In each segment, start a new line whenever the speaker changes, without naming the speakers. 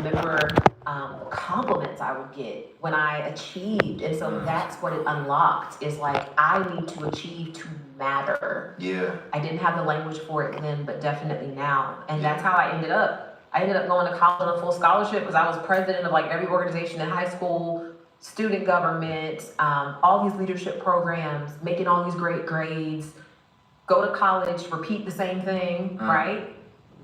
remember compliments I would get when I achieved. And so that's what it unlocked is like, I need to achieve to matter.
Yeah.
I didn't have the language for it then, but definitely now. And that's how I ended up. I ended up going to college on a full scholarship because I was president of like every organization in high school, student government, all these leadership programs, making all these great grades, go to college, repeat the same thing, right?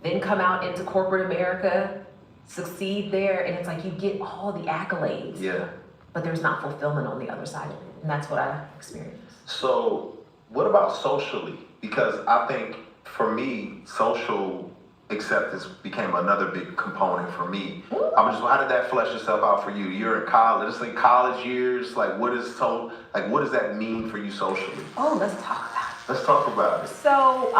Then come out into corporate America, succeed there, and it's like you get all the accolades.
Yeah.
But there's not fulfillment on the other side of it. And that's what I experienced.
So what about socially? Because I think for me, social acceptance became another big component for me. How did that flesh itself out for you? You're in college, let's say college years, like what does that mean for you socially?
Oh, let's talk about it.
Let's talk about it.
So,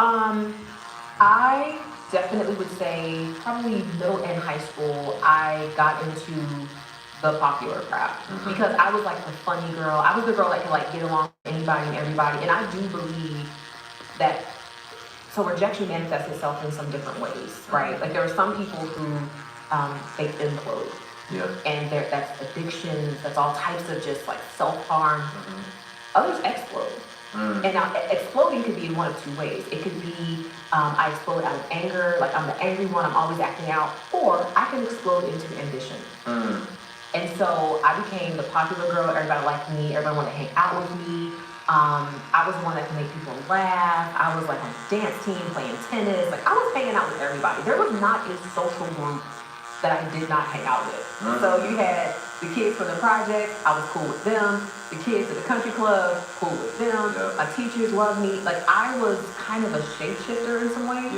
I definitely would say probably middle and high school, I got into the popular crowd because I was like the funny girl. I was the girl that could like get along with anybody and everybody. And I do believe that, so rejection manifests itself in some different ways, right? Like there are some people who, they implode.
Yeah.
And that's addictions, that's all types of just like self-harm. Others explode. And now exploding could be in one of two ways. It could be I explode out of anger, like I'm the angry one, I'm always acting out, or I can explode into ambition. And so I became the popular girl, everybody liked me, everybody wanted to hang out with me. I was the one that could make people laugh. I was like on the dance team, playing tennis. Like I was hanging out with everybody. There was not a social group that I did not hang out with. So you had the kids from the project, I was cool with them. The kids at the country club, cool with them.
Yeah.
My teachers loved me. Like I was kind of a shapeshifter in some ways,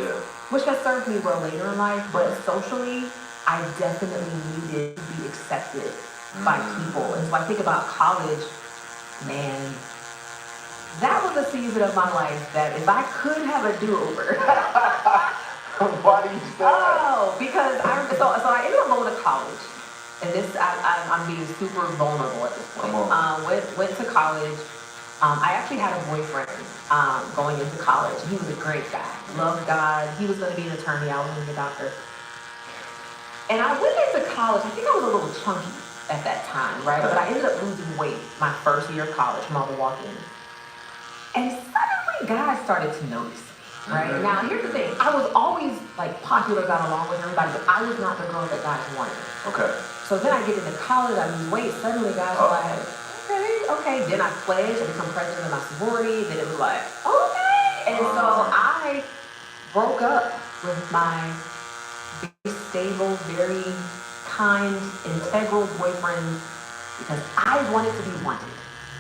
which has served me well later in life. But socially, I definitely needed to be accepted by people. And so I think about college, man, that was a season of my life that if I could have a do-over.
Why do you say that?
Oh, because so I ended up going to college. And this, I'm being super vulnerable at this point. Went to college. I actually had a boyfriend going into college. He was a great guy. Loved God. He was going to be an attorney. I was going to be a doctor. And I went into college. I think I was a little chunky at that time, right? But I ended up losing weight my first year of college from all the walking. And suddenly guys started to notice me, right? Now, here's the thing. I was always like popular, got along with everybody, but I was not the girl that guys wanted.
Okay.
So then I get into college, I lose weight. Suddenly guys are like, okay. Then I pledged, I become president of my sorority. Then it was like, okay. And so I broke up with my very stable, very kind, integral boyfriend because I wanted to be wanted.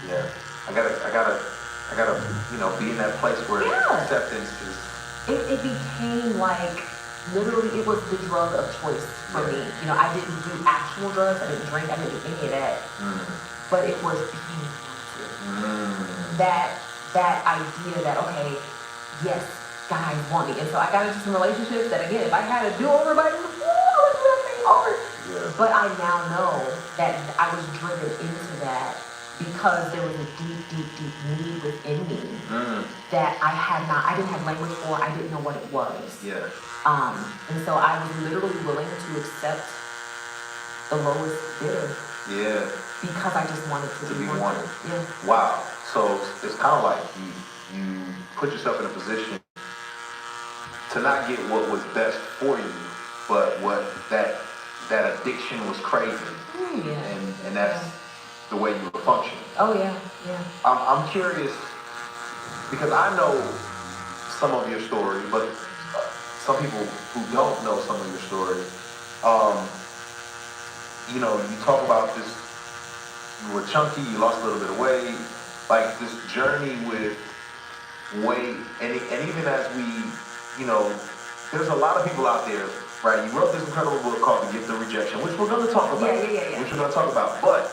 Yeah. I gotta, be in that place where acceptance is.
It became like, literally, it was the drug of choice for me. I didn't do actual drugs, I didn't drink, I didn't do any of that. But it was being wanted. That idea that, okay, yes, guys want me. And so I got into some relationships that, again, if I had a do-over button, I would do that thing over. Yeah. But I now know that I was driven into that because there was a deep, deep, deep need within me that I didn't have language for, I didn't know what it was.
Yeah.
And so I was literally willing to accept the lowest bidder.
Yeah.
Because I just wanted to be wanted. Yeah.
Wow. So it's kind of like you put yourself in a position to not get what was best for you, but what that addiction was craving. And that's the way you were functioning.
Oh yeah.
I'm curious because I know some of your story, but some people who don't know some of your story, you talk about this, you were chunky, you lost a little bit of weight, like this journey with weight, and even as we, there's a lot of people out there, right? You wrote this incredible book called The Gift of Rejection, which we're going to talk about.
Yeah.
Which we're going to talk about, but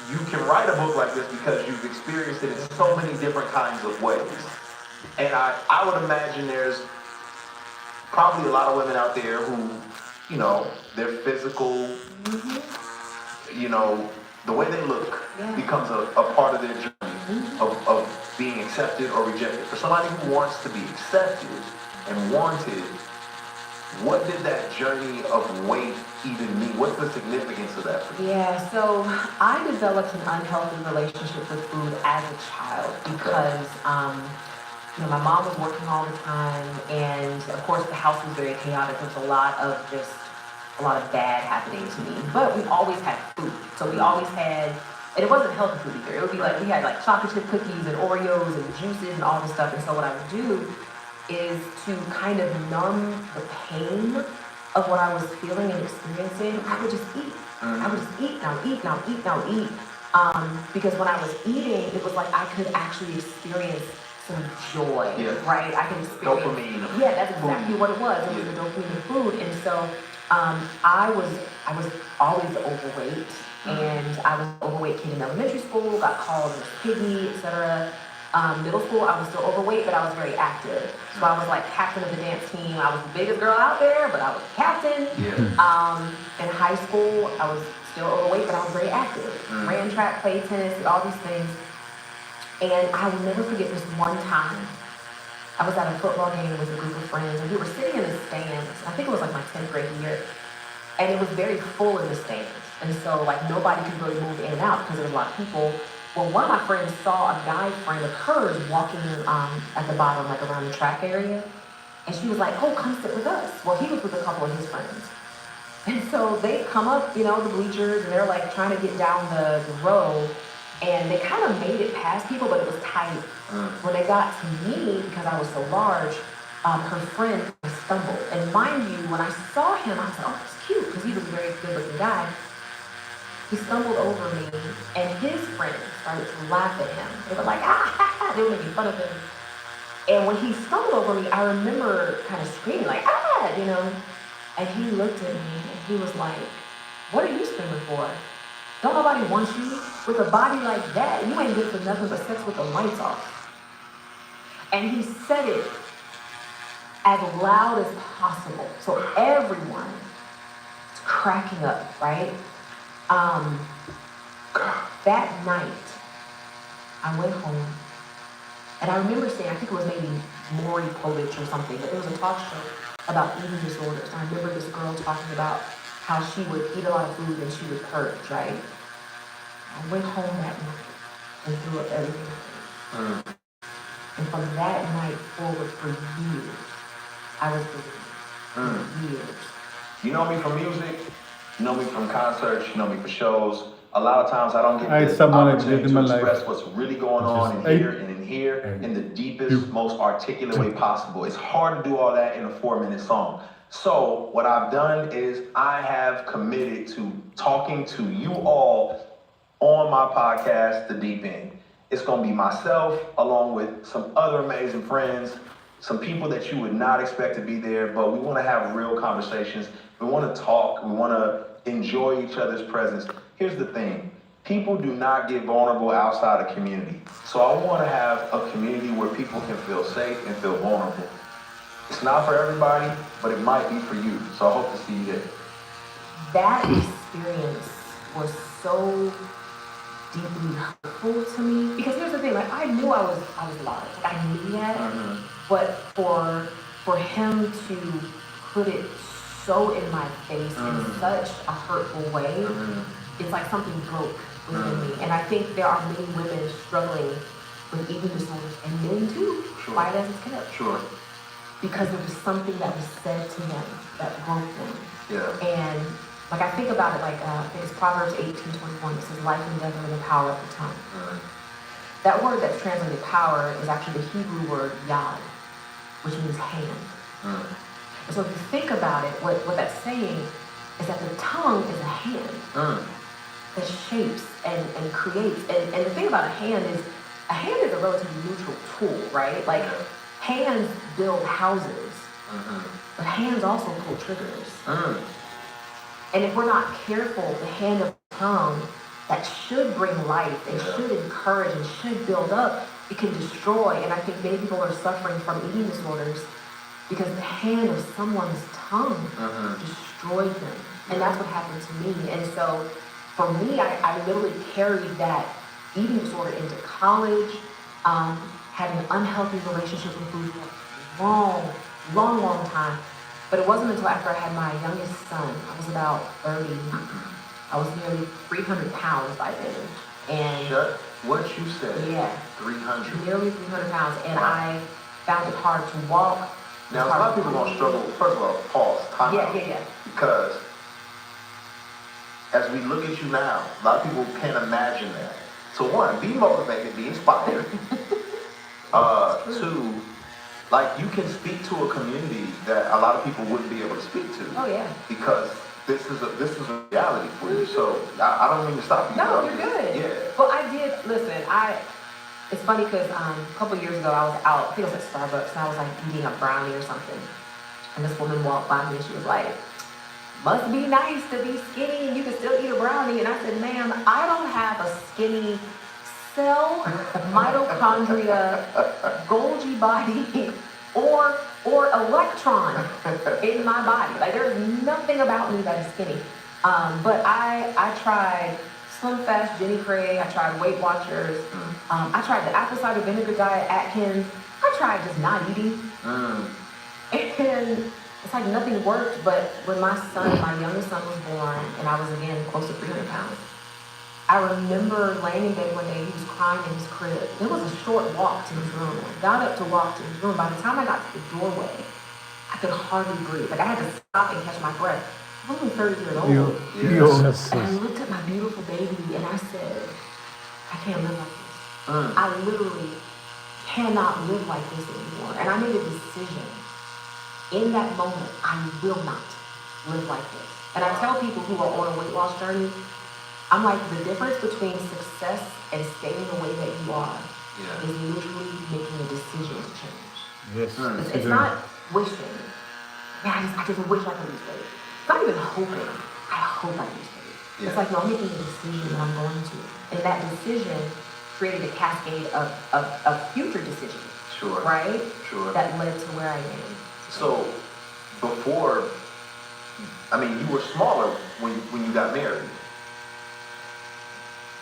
you can write a book like this because you've experienced it in so many different kinds of ways. And I would imagine there's probably a lot of women out there who, their physical, the way they look becomes a part of their journey of being accepted or rejected. For somebody who wants to be accepted and wanted, what did that journey of weight even mean? What's the significance of that for you?
Yeah, so I developed an unhealthy relationship with food as a child because, my mom was working all the time, and of course the house was very chaotic. There was a lot of bad happening to me. But we always had food, so we always had, and it wasn't healthy food either. It would be like we had like chocolate chip cookies and Oreos and juices and all this stuff. And so what I would do is to kind of numb the pain of what I was feeling and experiencing. I would just eat. I would just eat, now eat, now eat, now eat. Because when I was eating, it was like I could actually experience some joy, right? I can experience
dopamine.
Yeah, that's exactly what it was. It was the dopamine of food, and so I was always overweight, and I was an overweight kid in elementary school. Got called Miss Piggy, etc. Middle school, I was still overweight, but I was very active. So I was like captain of the dance team. I was the biggest girl out there, but I was captain. In high school, I was still overweight, but I was very active. Ran track, played tennis, did all these things. And I will never forget this one time. I was at a football game with a group of friends, and we were sitting in the stands. I think it was like my 10th grade year. And it was very full in the stands. And so like nobody could really move in and out because there was a lot of people. Well, one of my friends saw a guy friend of hers walking at the bottom, like around the track area. And she was like, oh, come sit with us. Well, he was with a couple of his friends. And so they come up, the bleachers, and they're like trying to get down the row. And they kind of made it past people, but it was tight. When they got to me, because I was so large, her friend stumbled. And mind you, when I saw him, I was like, oh, that's cute, because he was a very good-looking guy. He stumbled over me, and his friends started to laugh at him. They were like, ah, ha, ha. They were making fun of him. And when he stumbled over me, I remember kind of screaming, like, ah, And he looked at me, and he was like, what are you screaming for? Don't nobody want you with a body like that. You ain't good for nothing but sex with the lights off. And he said it as loud as possible. So everyone is cracking up, right? That night, I went home, and I remember saying, I think it was maybe Maury Povich or something, but there was a talk show about eating disorders. And I remember this girl talking about how she would eat a lot of food and she would purge, right? I went home that night and threw up everything. And from that night forward for years, I was believing. For years.
You know me from music, you know me from concerts, you know me for shows. A lot of times I don't get the opportunity to express what's really going on in here in the deepest, most articulate way possible. It's hard to do all that in a 4-minute song. So what I've done is I have committed to talking to you all on my podcast, The Deep End. It's going to be myself along with some other amazing friends, some people that you would not expect to be there, but we want to have real conversations. We want to talk. We want to enjoy each other's presence. Here's the thing. People do not get vulnerable outside a community. So I want to have a community where people can feel safe and feel vulnerable. It's not for everybody, but it might be for you. So I hope to see you there.
That experience was so deeply hurtful to me, because here's the thing, like I knew I was large, like I knew that, but for him to put it so in my face in such a hurtful way, it's like something broke within me. And I think there are many women struggling with eating disorders, and men too, quiet as it's kept.
Sure.
Because there was something that was said to them that broke them.
Yeah.
And like I think about it, like I think it's Proverbs 18:21. It says, "Life and death are in the power of the tongue." That word that's translated "power" is actually the Hebrew word "yad," which means hand. And so if you think about it, what that's saying is that the tongue is a hand that shapes and creates. And the thing about a hand is a relatively neutral tool, right? Like hands build houses, but hands also pull triggers. And if we're not careful, the hand of the tongue that should bring life and should encourage and should build up, it can destroy. And I think many people are suffering from eating disorders because the hand of someone's tongue destroyed them. And that's what happened to me. And so for me, I literally carried that eating disorder into college, having an unhealthy relationship with food for a long time. But it wasn't until after I had my youngest son, I was about 30, I was nearly 300 pounds by then. And
what you said?
Yeah.
300.
Nearly 300 pounds. And I found it hard to walk.
Now, a lot of people gonna struggle. First of all, pause, time out.
Yeah.
Because as we look at you now, a lot of people can't imagine that. So one, be motivated, be inspired. Two, like you can speak to a community that a lot of people wouldn't be able to speak to.
Oh yeah.
Because this is a reality for you. So I don't mean to stop you.
No, you're good.
Yeah.
Well, I did. Listen, it's funny because a couple years ago I was out. I think it was at Starbucks, and I was like eating a brownie or something. And this woman walked by me, and she was like, "Must be nice to be skinny and you can still eat a brownie." And I said, "Ma'am, I don't have a skinny cell, mitochondria, Golgi body, or electron in my body. Like there's nothing about me that is skinny." But I tried Slim Fast, Jenny Craig. I tried Weight Watchers. I tried the apple cider vinegar diet, Atkins. I tried just not eating. And it's like nothing worked. But when my youngest son was born, and I was again close to 300 pounds, I remember laying in bed one day, he was crying in his crib. It was a short walk to his room. I got up to walk to his room. By the time I got to the doorway, I could hardly breathe. Like I had to stop and catch my breath. I'm only 30 years old.
Yes.
And I looked at my beautiful baby and I said, I can't live like this. I literally cannot live like this anymore. And I made a decision. In that moment, I will not live like this. And I tell people who are on a weight loss journey, I'm like, the difference between success and staying the way that you are is literally making a decision to change.
Yes.
It's not wishing. Man, I just wish I could lose weight. It's not even hoping. I hope I lose weight.
Yeah.
It's like, no, I'm making a decision that I'm going to. And that decision created a cascade of future decisions.
Sure.
Right?
Sure.
That led to where I am.
So, before, I mean, you were smaller when you got married.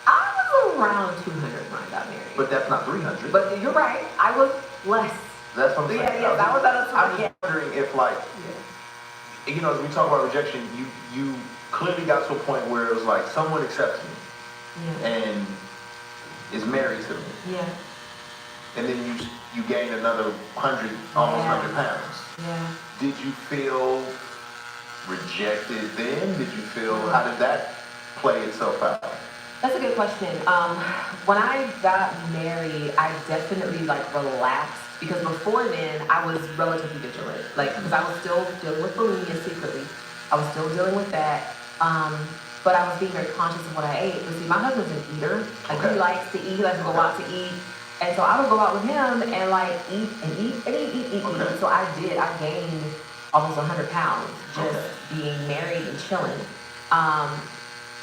I was around 200 when I got married.
But that's not 300.
But you're right. I was less.
That's what I'm saying.
Yeah, I was at a
I'm just wondering if, like, you know, as we talk about rejection, you clearly got to a point where it was like, someone accepts me and is married to me.
Yeah.
And then you gain another 100, almost 100 pounds.
Yeah.
Did you feel rejected then? Did you feel, how did that play itself out?
That's a good question. When I got married, I definitely like relaxed because before then I was relatively vigilant. Like, because I was still dealing with bulimia secretly. I was still dealing with that. But I was being very conscious of what I ate. But see, my husband's an eater. Like he likes to eat, he likes to go out to eat. And so I would go out with him and like eat and eat and eat. So I gained almost 100 pounds just being married and chilling.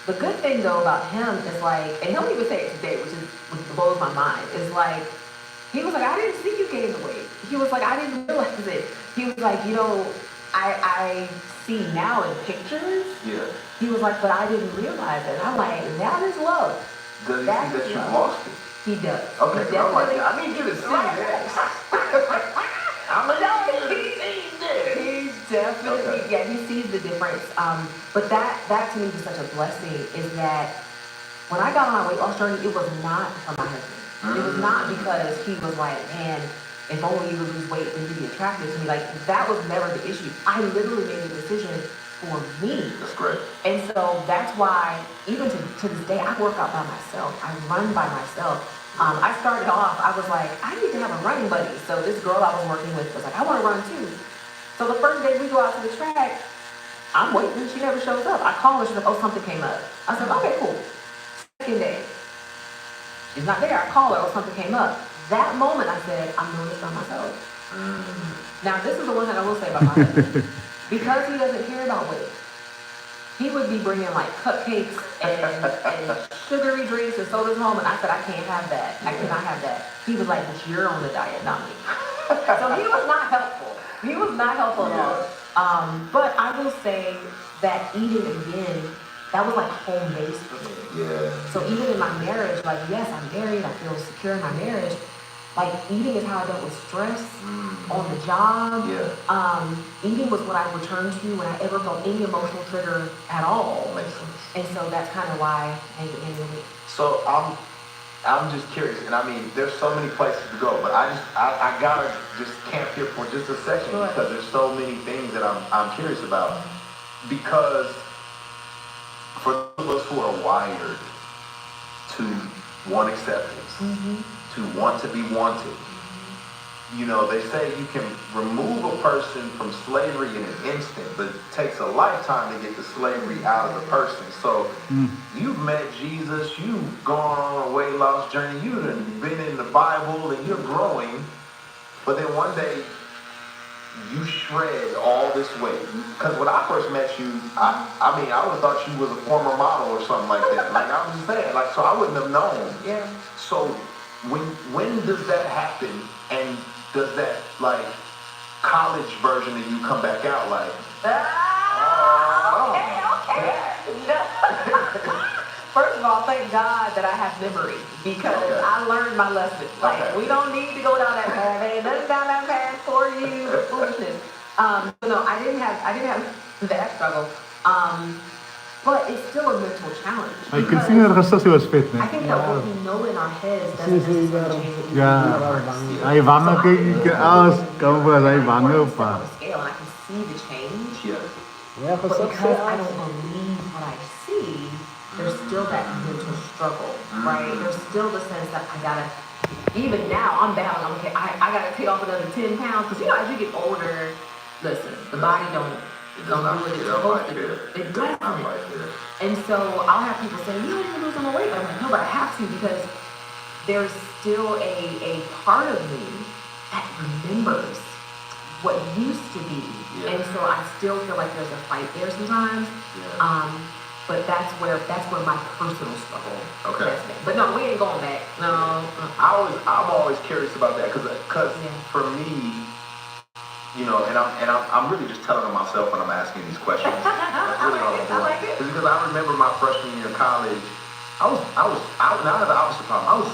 The good thing though about him is like, and he'll even say it today, which blows my mind, is like, he was like, I didn't see you gain the weight. He was like, I didn't realize it. He was like, you know, I see now in pictures.
Yeah.
He was like, but I didn't realize it. And I'm like, that is love.
Does he see that you lost it?
He does.
Okay,
He
I'm like, I need you to see this. I'm like,
he definitely, he sees the difference. But that to me was such a blessing is that when I got on my weight loss journey, it was not for my husband. It was not because he was like, man, if only you would lose weight, then you'd be attracted to me. Like, that was never the issue. I literally made a decision for me.
That's great.
And so that's why, even to this day, I work out by myself. I run by myself. I started off, I was like, I need to have a running buddy. So this girl I was working with was like, I want to run too. So the first day we go out to the track, I'm waiting, she never shows up. I call her, she's like, oh, something came up. I said, okay, cool. Second day, she's not there. I call her, oh, something came up. That moment I said, I'm doing this by myself. Now this is the one thing I will say about my husband. Because he doesn't care about weight, he would be bringing like cupcakes and sugary drinks and sodas home, and I said, I can't have that. I cannot have that. He was like, but you're on the diet, not me. So he was not helpful. He was not helpful at all. But I will say that eating again, that was like home base for me.
Yeah.
So even in my marriage, like, yes, I'm married, I feel secure in my marriage, Like eating is how I dealt with stress on the job.
Yeah.
Eating was what I returned to when I ever felt any emotional trigger at all.
Makes sense.
And so that's kind of why I made it manually.
So I'm just curious, and I mean, there's so many places to go, but I gotta just camp here for just a second because there's so many things that I'm curious about. Because for those of us who are wired to want acceptance, to want to be wanted, you know, they say you can remove a person from slavery in an instant, but it takes a lifetime to get the slavery out of the person. So you've met Jesus, you've gone on a weight loss journey, you've been in the Bible, and you're growing, but then one day you shred all this weight. Because when I first met you, I mean, I would have thought you was a former model or something like that. Like, I was just saying, like, so I wouldn't have known.
Yeah.
So when does that happen? And does that, like, college version of you come back out like,
okay. First of all, thank God that I have memory because I learned my lesson. Like, we don't need to go down that path. Ain't nothing down that path for you. Foolishness. No, I didn't have that struggle. But it's still a mental challenge.
I can see that he was fit.
I think that what we know in our heads doesn't necessarily change.
Ja, hij wangen kijken als kan wel hij wangen pa.
Scale, and I can see the change.
yeah.
But because I don't believe what I see, there's still that mental struggle, right? There's still the sense that I gotta, even now, I'm battling, okay, I gotta take off another 10 pounds, because you know, as you get older, listen, the body don't do what it's supposed to do. It doesn't. And so I'll have people say, you don't even lose on the weight. But I'm like, no, but I have to because there's still a part of me that remembers what used to be. And so I still feel like there's a fight there sometimes. But that's where my personal struggle has been. But no, we ain't going back. No.
I'm always curious about that because for me, you know, and I'm really just telling myself when I'm asking these questions. That's really all I'm doing.
I like it.
It's because I remember my freshman year of college, I was not the opposite problem. I was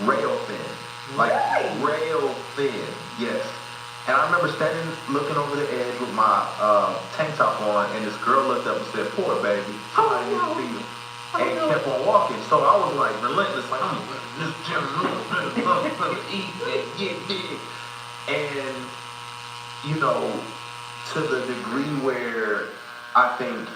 rail thin. Like rail thin, yes. And I remember standing looking over the edge with my tank top on, and this girl looked up and said, "Poor baby, somebody needs to feed him." And kept on walking. So I was like relentless, like I'm this gym eat and get big. And you know, to the degree where I think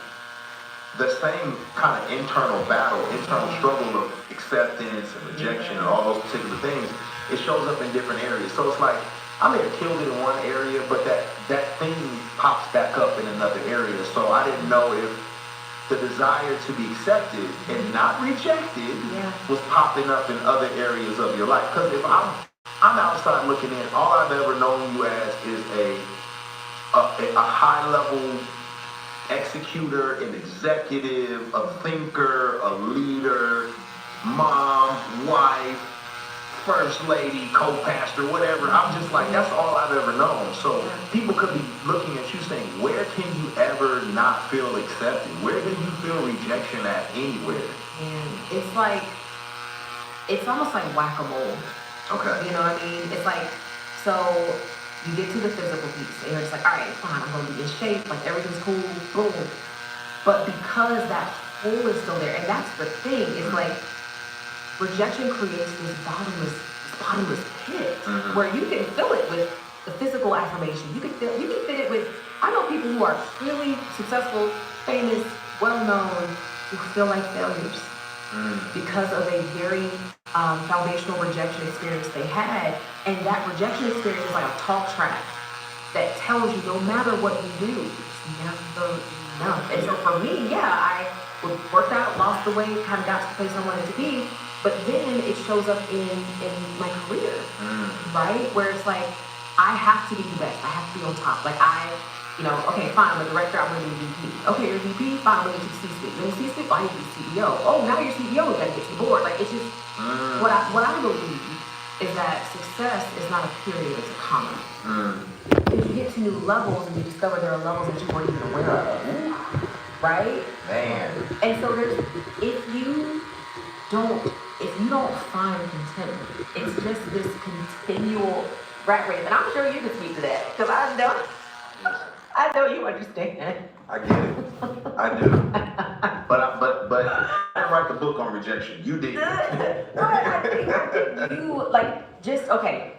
the same kind of internal struggle of acceptance and rejection and all those particular things, it shows up in different areas. So it's like, I may have killed it in one area, but that thing pops back up in another area. So I didn't know if the desire to be accepted and not rejected was popping up in other areas of your life. Because if I'm outside looking in, all I've ever known you as is a high-level executor, an executive, a thinker, a leader, mom, wife, first lady, co-pastor, whatever. I'm just like, that's all I've ever known. So people could be looking at you saying, where can you ever not feel accepted? Where do you feel rejection at anywhere?
And it's like, it's almost like whack-a-mole.
Okay.
You know what I mean? It's like, so you get to the physical piece and you're just like, all right, fine, I'm going to be in shape, like everything's cool, boom. But because that hole is still there, and that's the thing, it's like rejection creates this bottomless pit where you can fill it with the physical affirmation. You can fit it with, I know people who are really successful, famous, well-known, who feel like failures because of a very foundational rejection experience they had. And that rejection experience is like a talk track that tells you no matter what you do, it's never enough. And so for me, I worked out, lost the weight, kind of got to the place I wanted to be, but then it shows up in my career, right? Where it's like, I have to be the best. I have to be on top. Like okay, fine, I'm a director, I'm going to be VP. Okay, you're VP, fine, I'm going to be C-suite. You're in C-suite, I need to be CEO. Oh, now you're CEO, you got to get to the board. Like, it's just, what I believe is that success is not a period, it's a comma. If you get to new levels and you discover there are levels that you weren't even aware of, right?
Man.
And so if you don't don't find contentment. It's just this continual rat race. And I'm sure you can speak to that, because I know you understand.
I get it. I do. But I didn't write the book on rejection. You did.
But I think you okay.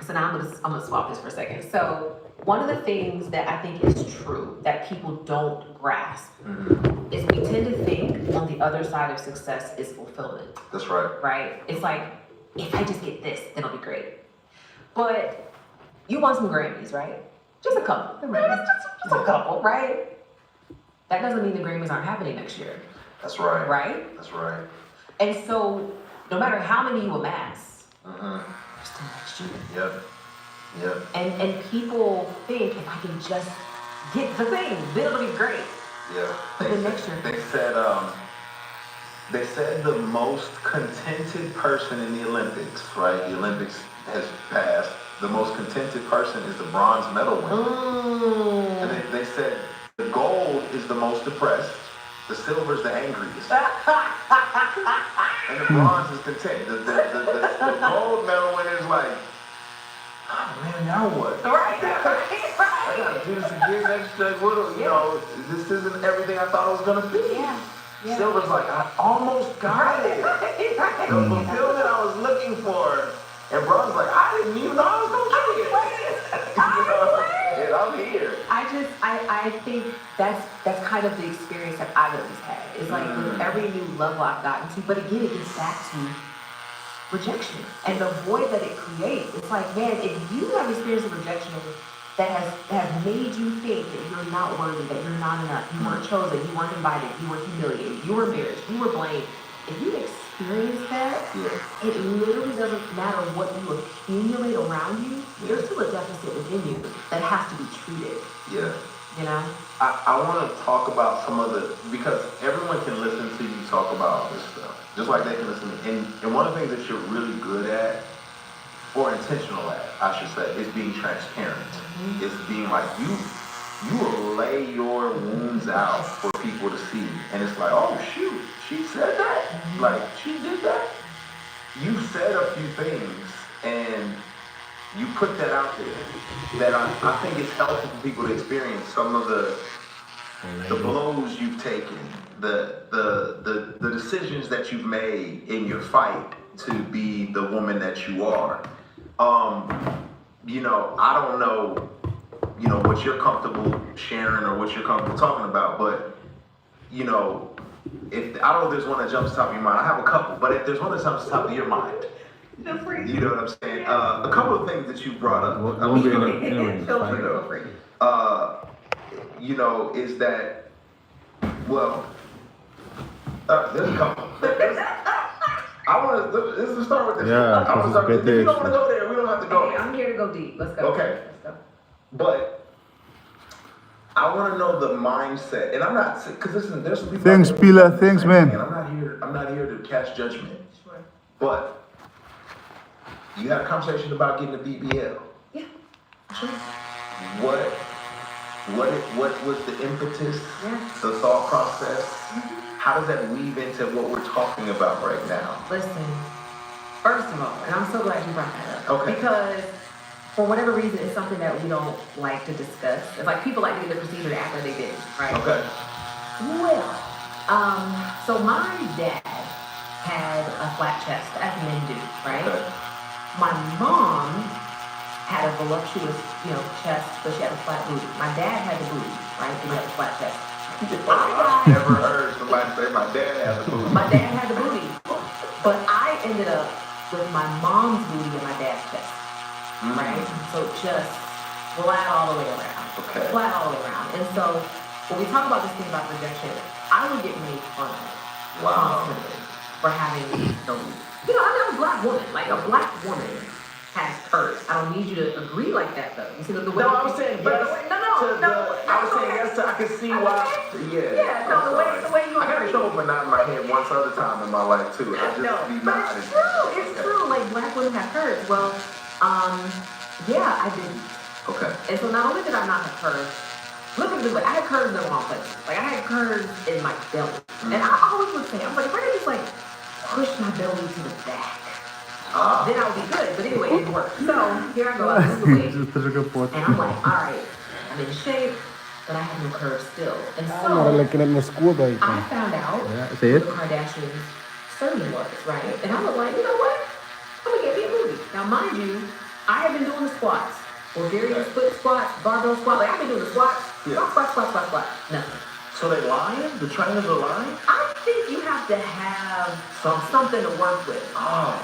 So now I'm gonna swap this for a second. So one of the things that I think is true that people don't grasp is we tend to think on the other side of success is fulfillment.
That's right.
Right? It's like, if I just get this, then it'll be great. But you won some Grammys, right? Just a couple. Just a couple, right? That doesn't mean the Grammys aren't happening next year.
That's right.
Right?
That's right.
And so, no matter how many you amass, there's still next year.
Yep.
And people think, if I can just get the thing, then it'll be great.
Yeah.
But then next year.
They said the most contented person in the Olympics, right? The Olympics has passed. The most contented person is the bronze medal winner. And they said the gold is the most depressed, the silver is the angriest, and the bronze is content. The gold medal winner is like, oh man, now what?
Right.
I gotta do this again next year. You know, this isn't everything I thought it was gonna be.
Yeah.
Silver's like, I almost got it. The fulfillment I was looking for. And bronze like, I didn't even know I was gonna get it. And I'm here.
I think that's kind of the experience that I've always had. It's like with every new level I've gotten to, but again, it gets back to rejection and the void that it creates. It's like, man, if you have experienced a rejection that has made you think that you're not worthy, that you're not enough, you weren't chosen, you weren't invited, you were humiliated, you were embarrassed, you were blamed. If you experience that, it literally doesn't matter what you accumulate around you, there's still a deficit within you that has to be treated.
Yeah.
You know?
I want to talk about some of the, because everyone can listen to you talk about this stuff, just like they can listen to me. And one of the things that you're really good at, or intentional at, I should say, is being transparent. It's being like, you will lay your wounds out for people to see. And it's like, oh shoot, she said that? Like, she did that? You said a few things and you put that out there that I think it's helpful for people to experience some of the blows you've taken, the decisions that you've made in your fight to be the woman that you are. You know, I don't know, you know, what you're comfortable sharing or what you're comfortable talking about, but, you know, if I don't know if there's one that jumps to the top of your mind. I have a couple, but if there's one that jumps to the top of your mind,
Feel free.
you know what I'm saying? A couple of things that you brought up.
Feel free.
You know, is that, well, there's a couple. I want to, this is start with this.
Yeah,
I want to start with this. If you don't want to go there, we don't have to go.
Okay, I'm here to go deep. Let's go.
Okay.
Let's go.
But I want to know the mindset, and I'm not, because listen, there's some people.
Thanks, Pila. Thanks, man.
And I'm not here to cast judgment.
Sure.
But you had a conversation about getting a BBL.
Yeah. Sure.
What was the impetus?
Yeah.
The thought process? How does that weave into what we're talking about right now?
Listen, first of all, and I'm so glad you brought that up.
Okay.
Because for whatever reason, it's something that we don't like to discuss. It's like people like to get the procedure after they did, right?
Okay.
Well, so my dad had a flat chest, as men do, right?
Okay.
My mom had a voluptuous, chest, but she had a flat booty. My dad had the booty, right? He had a flat chest.
I've never heard somebody say my dad had the booty.
My dad had the booty, but I ended up with my mom's booty and my dad's chest, right? So just flat all the way around.
Okay.
Flat all the way around. And so when we talk about this thing about rejection, I would get made fun of constantly for having no booty. I'm a black woman. Like, a black woman has curves. I don't need you to agree like that, though. You see the way?
No, I was saying yes. I was saying yes. I can see why. Yeah.
Yeah. No, the way you.
I got trouble for nodding my head once other time in my life too. I just be
but
nodding.
it's true. It's true. Like, black women have curves. Well, yeah, I didn't.
Okay.
And so not only did I not have curves, look at this way. I had curves in the wrong places. Like, I had curves in my belly, and I always would say, I'm like, if I could just push my belly to the back. Then I would be good, but anyway, it didn't work. So here I go, I lose the weight, and I'm like, all right, I'm in shape, but I have no curves still. And so I found out who the Kardashians' sermon was, right? And I was like, you know what? I'm gonna get me a movie. Now, mind you, I have been doing the squats, Bulgarian split squats, barbell squat. Like I've been doing the squats, squat. Nothing.
So they lying? The trainers are lying?
I think you have to have something to work with.
Oh.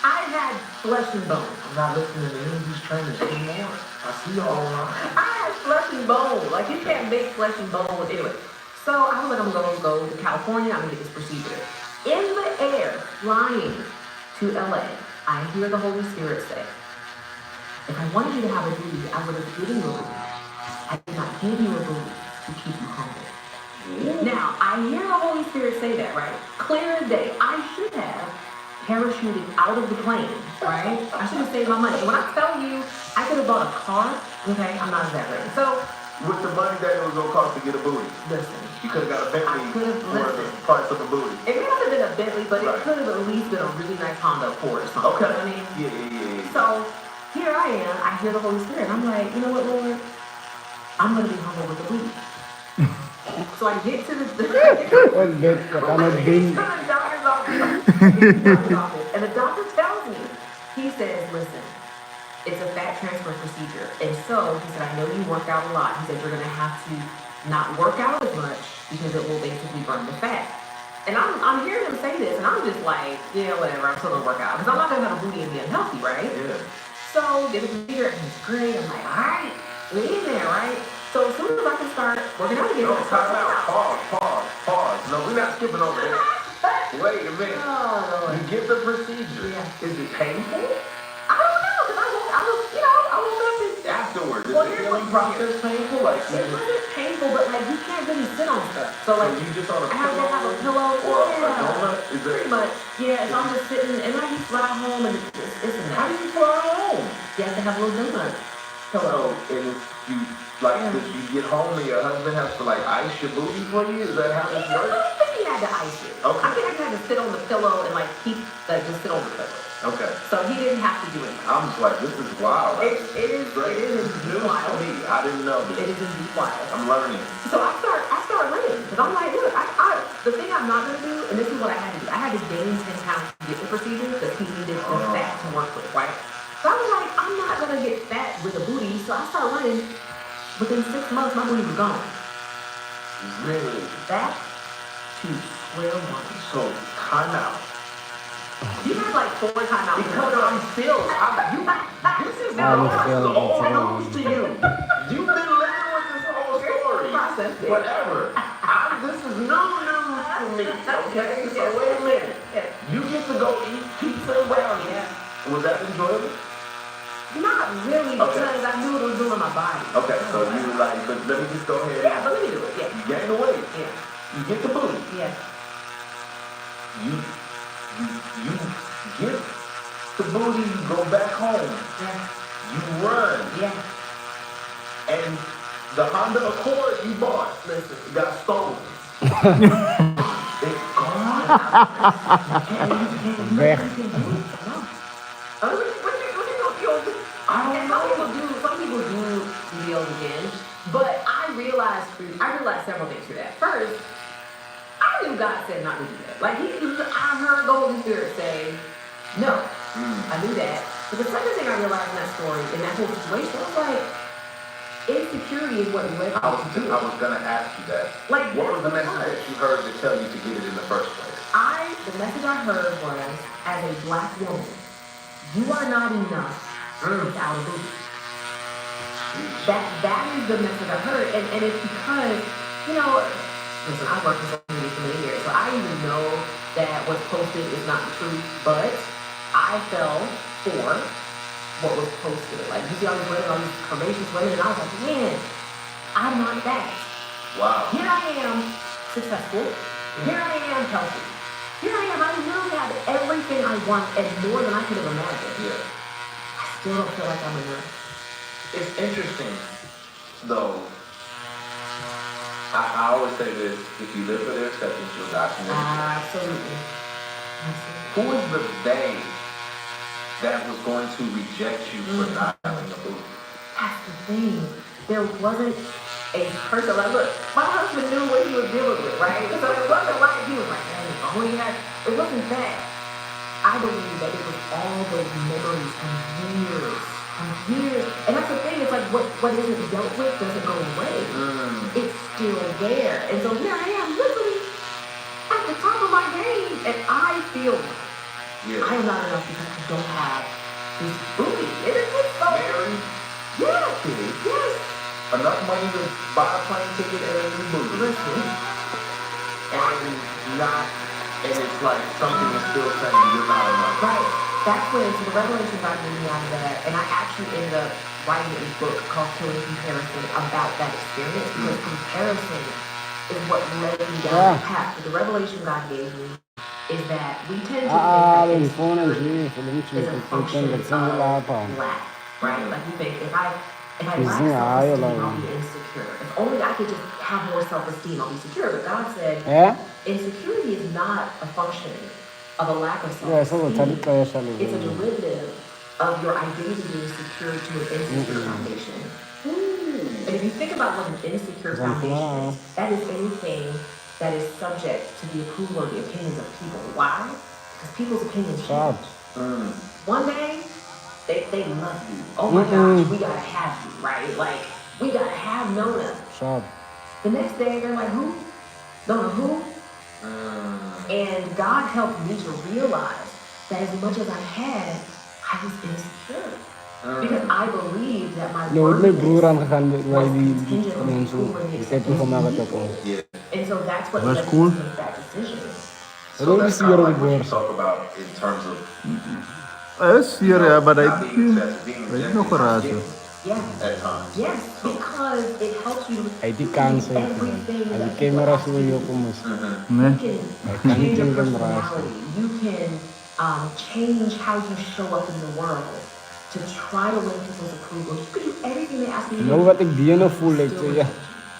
I had flesh and bone.
I'm not listening to any of these trainers anymore. I see y'all online.
I had flesh and bone. Like you can't make flesh and bone. Anyway, so I was like, I'm gonna go to California. I'm gonna get this procedure. In the air, flying to LA, I hear the Holy Spirit say, if I wanted you to have a booty, I would have given you a booty. I did not give you a booty to keep you humble. Now, I hear the Holy Spirit say that, right? Clear as day. I should have parachuted out of the plane, right? I should have saved my money. And when I tell you, I could have bought a car, okay? I'm not exaggerating. So,
with the money that it was going to cost to get a booty,
listen.
You could have got a Bentley
I could have,
for the price of a booty.
It may not have been a Bentley, but it could have at least been a really nice Honda Accord or something.
Okay.
You know what I mean?
Yeah.
So, here I am. I hear the Holy Spirit. I'm like, you know what, Lord? I'm going to be humble with the booty. So I get to the doctor's office, and the doctor tells me, he says, listen, it's a fat transfer procedure. And so, he said, I know you work out a lot. He said, you're going to have to not work out as much because it will basically burn the fat. And I'm hearing him say this, and I'm just like, yeah, whatever, I'm still going to work out. Because I'm not going to have a booty and be unhealthy, right?
Yeah.
So, get the procedure, and it's great. I'm like, all right, we're in there, right? So as soon as I can start working out again,
time out. Pause. No, we're not skipping over there. Wait a minute.
Oh,
you get the procedure.
Yeah.
Is it painful?
I don't know, because I woke up and
afterwards. Is the healing process painful? Like
it wasn't painful, but like you can't really sit on stuff. So like
you just on a
I have to have a pillow
or a donut? Is
pretty much. Yeah, so I'm just sitting, and I just fly home, and it's
how do you fly home?
You have to have a little donut pillow.
So, and you did you get home and your husband has to like ice your booty for you? Is that how this works?
I don't think he had to ice it.
Okay.
I think I had to sit on the pillow and like just sit on the pillow.
Okay.
So he didn't have to do anything.
I'm just like, this is wild.
It is
news
wild.
to me. I didn't know this.
It is indeed wild.
I'm learning.
So I start running because I'm like, look, the thing I'm not gonna do, and this is what I had to do. I had to gain 10 pounds to get the procedure because he needed the fat to work with, right? So I was like, I'm not gonna get fat with a booty. So I started running. Within 6 months, my booty was gone.
Really?
Back to square one.
So time out.
You had like 4 timeouts.
Because I'm still, this is all news to you. You've been living with this whole story forever. This is no news to me, okay? So wait a minute. You get to go eat pizza and brownies. Was that enjoyable?
Not really, because I knew it was doing my body.
Okay, so you were like, but let me just go ahead.
Yeah, but let me do it, yeah.
You gain the weight.
Yeah.
You get the booty.
Yeah.
You get the booty, you go back home.
Yeah.
You run.
Yeah.
And the Honda Accord you bought, listen, got stolen. It's gone.
I don't know. Some people do deals again, but I realized several things through that. First, I knew God said not to do that. Like I heard the Holy Spirit say, no. I knew that. But the second thing I realized in that story, in that whole situation, I was like, insecurity is what led
I was gonna ask you that.
Like,
what was the message that you heard to tell you to get it in the first place?
The message I heard was, as a black woman, you are not enough without a booty. That is the message I heard, and it's because, listen, I've worked in social media for many years, so I even know that what's posted is not the truth, but I fell for what was posted. Like, you see all these women, all these courageous women, and I was like, man, I'm not that.
Wow.
Here I am, successful. Here I am, healthy. Here I am, I literally have everything I want and more than I could have imagined.
Yeah.
I still don't feel like I'm enough.
It's interesting, though. I always say this: if you live for their acceptance, you'll die for their
Absolutely.
Who is the they that was going to reject you for not having a booty?
That's the thing. There wasn't a person, like, look, my husband knew what he was dealing with, right? So it wasn't like he was like, man, if only had, it wasn't that. I believe that it was all those memories from years. And that's the thing, it's like what isn't dealt with doesn't go away. It's still there. And so here I am, literally at the top of my game, and I feel I am not enough because I don't have this booty. It is so
Married?
Yes.
Enough money to buy a plane ticket and a new booty.
Listen.
And it's like something is still saying you're not enough.
Right. That's when, so the revelation got me out of that, and I actually ended up writing a book called Killing Comparison about that experience, because comparison is what led me down the path. But the revelation God gave me is that we tend to think that insecurity is a function of lack, right? Like we think if I lack self-esteem, I'll be insecure. If only I could just have more self-esteem, I'll be secure. But God said, insecurity is not a function of a lack of self-esteem. It's a derivative of your identity being secured to an insecure foundation. And if you think about what an insecure foundation is, that is anything that is subject to the approval or the opinions of people. Why? Because people's opinions change. One day, they love you. Oh my gosh, we gotta have you, right? Like, we gotta have Nona. The next day, they're like, who? Nona who? And God helped me to realize that as much as I had, I was insecure. Because I believed that my worthiness was contingent on the approval and the acceptance of people. And so that's what led me to make that decision.
So that's kind of like what you talk about in terms of
Sier ya, but I
being
no coraggio.
at times.
Yes, because it helps you
Hai di cancer itu kan. Hai camera suyo kumus.
Ne?
you can change your personality. You can change how you show up in the world to try to win people's approval. You can do everything they ask you to do.
No wat ik die no full like so ya.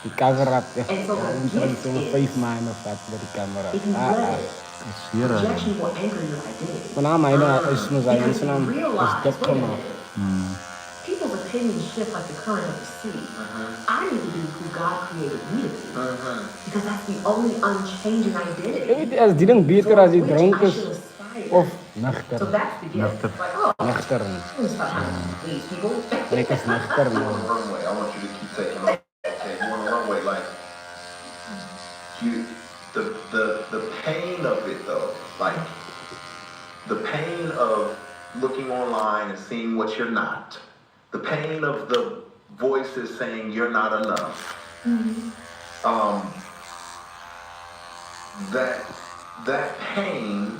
Di camera ya.
And so the gift is,
5 man of that dari camera.
if you let it,
Sier ya.
rejection will anchor your identity.
Manama ina is mo zayan
Because
sunam.
you
Is
realize,
that
wait a
come
minute, people's opinions shift like the current of the sea. I need to be who God created me to be. Because that's the only unchanging identity.
Weet as die ding beter as die
which
dronk
I
is
should aspire.
of nuchter.
So that's the gift. Like, oh,
Nuchter.
I'm stop these people.
Mereka is nuchter
You
no.
on the runway. I want you to keep taking off. Okay, you on the runway, like the pain of it though, like the pain of looking online and seeing what you're not, the pain of the voices saying you're not enough. That pain,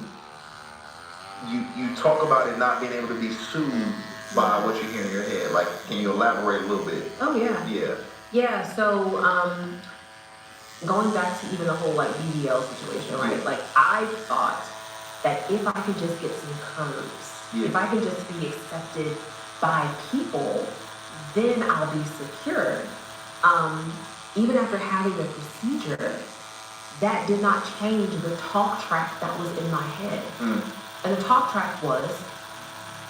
you talk about it not being able to be soothed by what you hear in your head. Like, can you elaborate a little bit?
Oh, yeah.
Yeah.
Yeah, so going back to even the whole like BBL situation, right? Like I thought that if I could just get some curves, if I could just be accepted by people, then I'll be secure. Even after having the procedure, that did not change the talk track that was in my head. And the talk track was,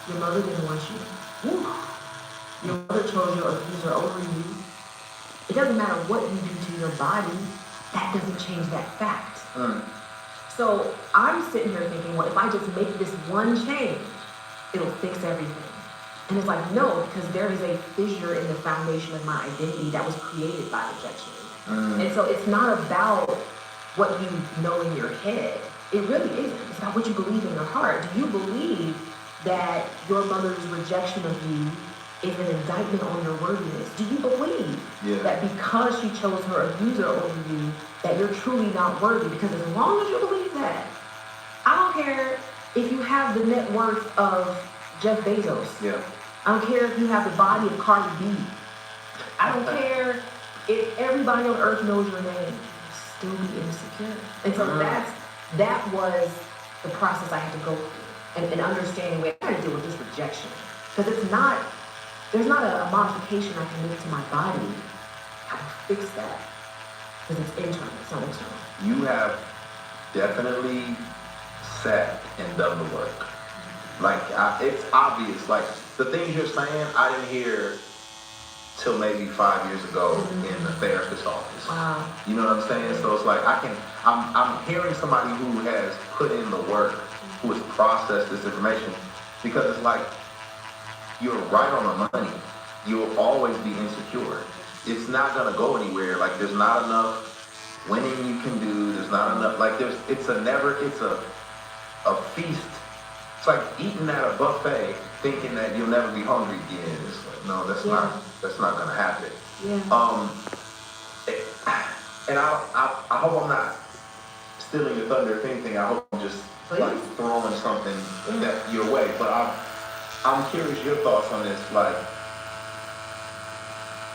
your mother didn't want you. Ooh. Your mother chose your abuser over you. It doesn't matter what you do to your body, that doesn't change that fact. So I'm sitting here thinking, well, if I just make this one change, it'll fix everything. And it's like, no, because there is a fissure in the foundation of my identity that was created by rejection. And so it's not about what you know in your head. It really isn't. It's about what you believe in your heart. Do you believe that your mother's rejection of you is an indictment on your worthiness? Do you believe that because she chose her abuser over you, that you're truly not worthy? Because as long as you believe that, I don't care if you have the net worth of Jeff Bezos. I don't care if you have the body of Cardi B. I don't care if everybody on earth knows your name. You'll still be insecure. And so that was the process I had to go through. And understanding where I had to deal with this rejection. Because there's not a modification I can make to my body. How to fix that? Because it's internal, it's not external.
You have definitely sat and done the work. Like, it's obvious. Like, the things you're saying, I didn't hear till maybe 5 years ago in the therapist's office.
Wow.
You know what I'm saying? So it's like, I'm hearing somebody who has put in the work, who has processed this information, because it's like, you're right on the money. You'll always be insecure. It's not gonna go anywhere. Like, there's not enough winning you can do. There's not enough. Like, it's a feast. It's like eating at a buffet, thinking that you'll never be hungry again. It's like, no, that's not gonna happen.
Yeah.
And I hope I'm not stealing your thunder. If anything, I hope I'm just like throwing something that your way. But I'm curious your thoughts on this. Like,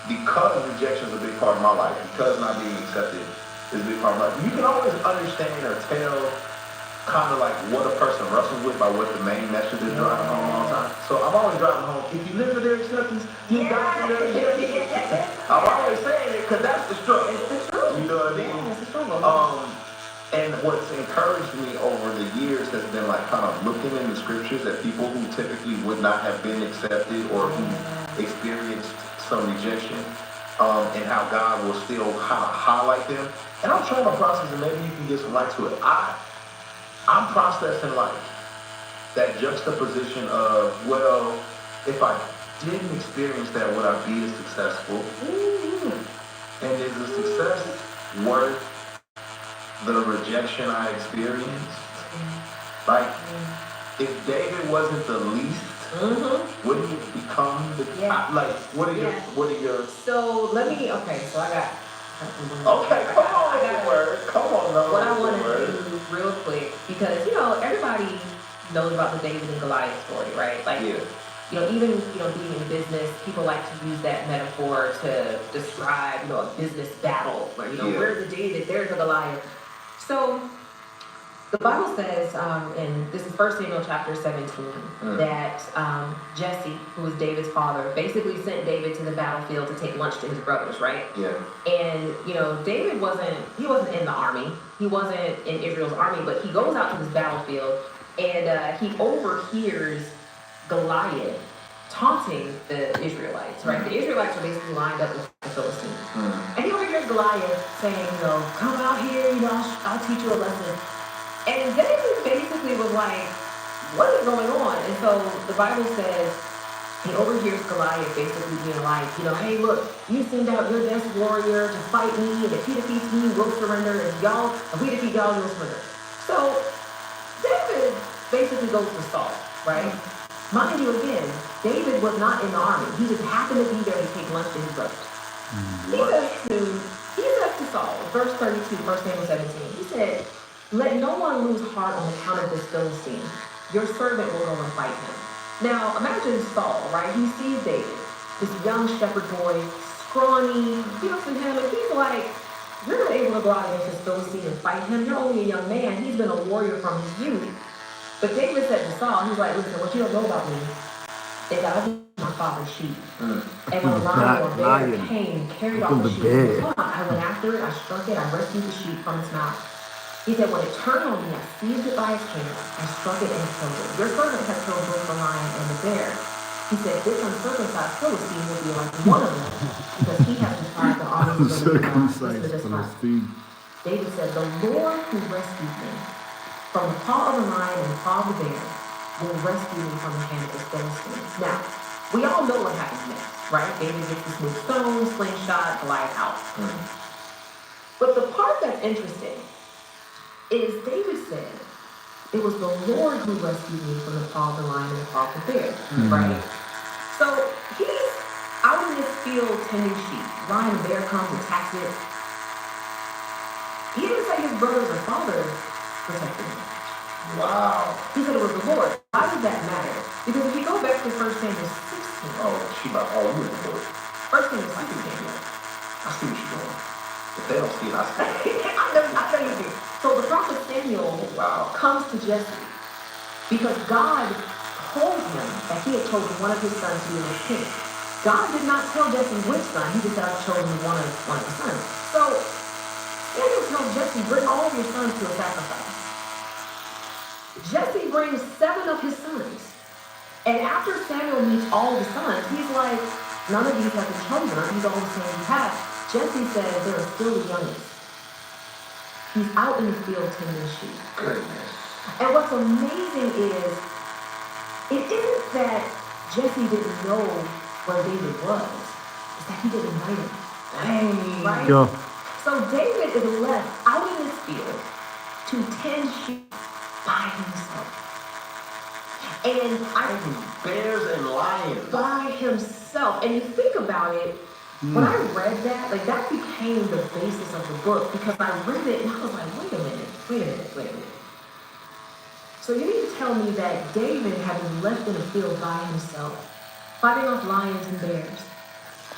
because rejection is a big part of my life, because not being accepted is a big part of my life, you can always understand or tell kind of like what a person wrestles with by what the main message is driving home all the time. So I'm always driving home, if you live for their acceptance, you die for their acceptance. I'm always saying it because that's the struggle. You know what I mean?
Yeah, it's a struggle.
And what's encouraged me over the years has been like kind of looking in the scriptures at people who typically would not have been accepted or who experienced some rejection, and how God will still kind of highlight them. And I'm trying to process, and maybe you can get some light to it. I'm processing like that juxtaposition of, well, if I didn't experience that, would I be as successful? And is the success worth the rejection I experienced? Like, if David wasn't the least, wouldn't he become the like? What are your?
So let me. Okay, so I got.
Okay, come on, I got word. Come on, no.
What I want to do real quick, because everybody knows about the David and Goliath story, right? Like, even being in business, people like to use that metaphor to describe a business battle where where's the David, there's the Goliath. So the Bible says, and this is 1 Samuel chapter 17, that Jesse, who was David's father, basically sent David to the battlefield to take lunch to his brothers, right?
Yeah.
And, David wasn't in the army. He wasn't in Israel's army, but he goes out to this battlefield and he overhears Goliath taunting the Israelites, right? The Israelites are basically lined up with the Philistines. And he overhears Goliath saying, come out here, I'll teach you a lesson. And David basically was like, what is going on? And so the Bible says he overhears Goliath basically being like, hey, look, you send out your best warrior to fight me, and if he defeats me, we'll surrender, and if we defeat y'all, you'll surrender. So David basically goes to Saul, right? Mind you, again, David was not in the army. He just happened to be there to take lunch to his brothers. He says to Saul, verse 32, 1 Samuel 17, he said, let no one lose heart on account of this Philistine. Your servant will go and fight him. Now, imagine Saul, right? He sees David, this young shepherd boy, scrawny, he looks at him and he's like, you're not able to go out against this Philistine and fight him. You're only a young man. He's been a warrior from his youth. But David said to Saul, he's like, listen, what you don't know about me is that I was my father's sheep. And when a lion or bear came and carried off the sheep, I went after it, I struck it, I rescued the sheep from its mouth. He said, when it turned on me, I seized it by its hands and struck it and killed it. Your servant has killed both the lion and the bear. He said, this uncircumcised Philistine will be like one of them, because he has defied the armies of the Philistine. David said, the Lord who rescued me from the paw of the lion and the paw of the bear will rescue me from the hand of the Philistines. Now, we all know what happens next, right? David gets this new stone, slingshot, Goliath out. But the part that's interesting is David said, it was the Lord who rescued me from the paw of the lion and the paw of the bear, right? So he's out in this field tending sheep. Lion and bear comes, attacks it. He didn't say his brothers or father protected him.
Wow.
He said it was the Lord. Why does that matter? Because if you go back to 1 Samuel 16.
You in the book.
1 Samuel 16.
I see what you're doing. If they don't see it, I see it.
I know you do. So the prophet Samuel comes to Jesse because God told him that he had chosen one of his sons to be his king. God did not tell Jesse which son. He just said, I've chosen one of his sons. So Samuel tells Jesse, bring all of your sons to a sacrifice. Jesse brings 7 of his sons. And after Samuel meets all the sons, he's like, none of these have been chosen. These are all the sons you have. Jesse says they're still the youngest. He's out in the field tending sheep.
Goodness.
And what's amazing is, it isn't that Jesse didn't know where David was. It's that he didn't invite him.
Dang.
Right?
Yeah.
So David is left out in this field to tend sheep by himself. And
Bears and lions.
by himself. And you think about it, when I read that, like that became the basis of the book because I read it and I was like, wait a minute. So you need to tell me that David had been left in the field by himself, fighting off lions and bears.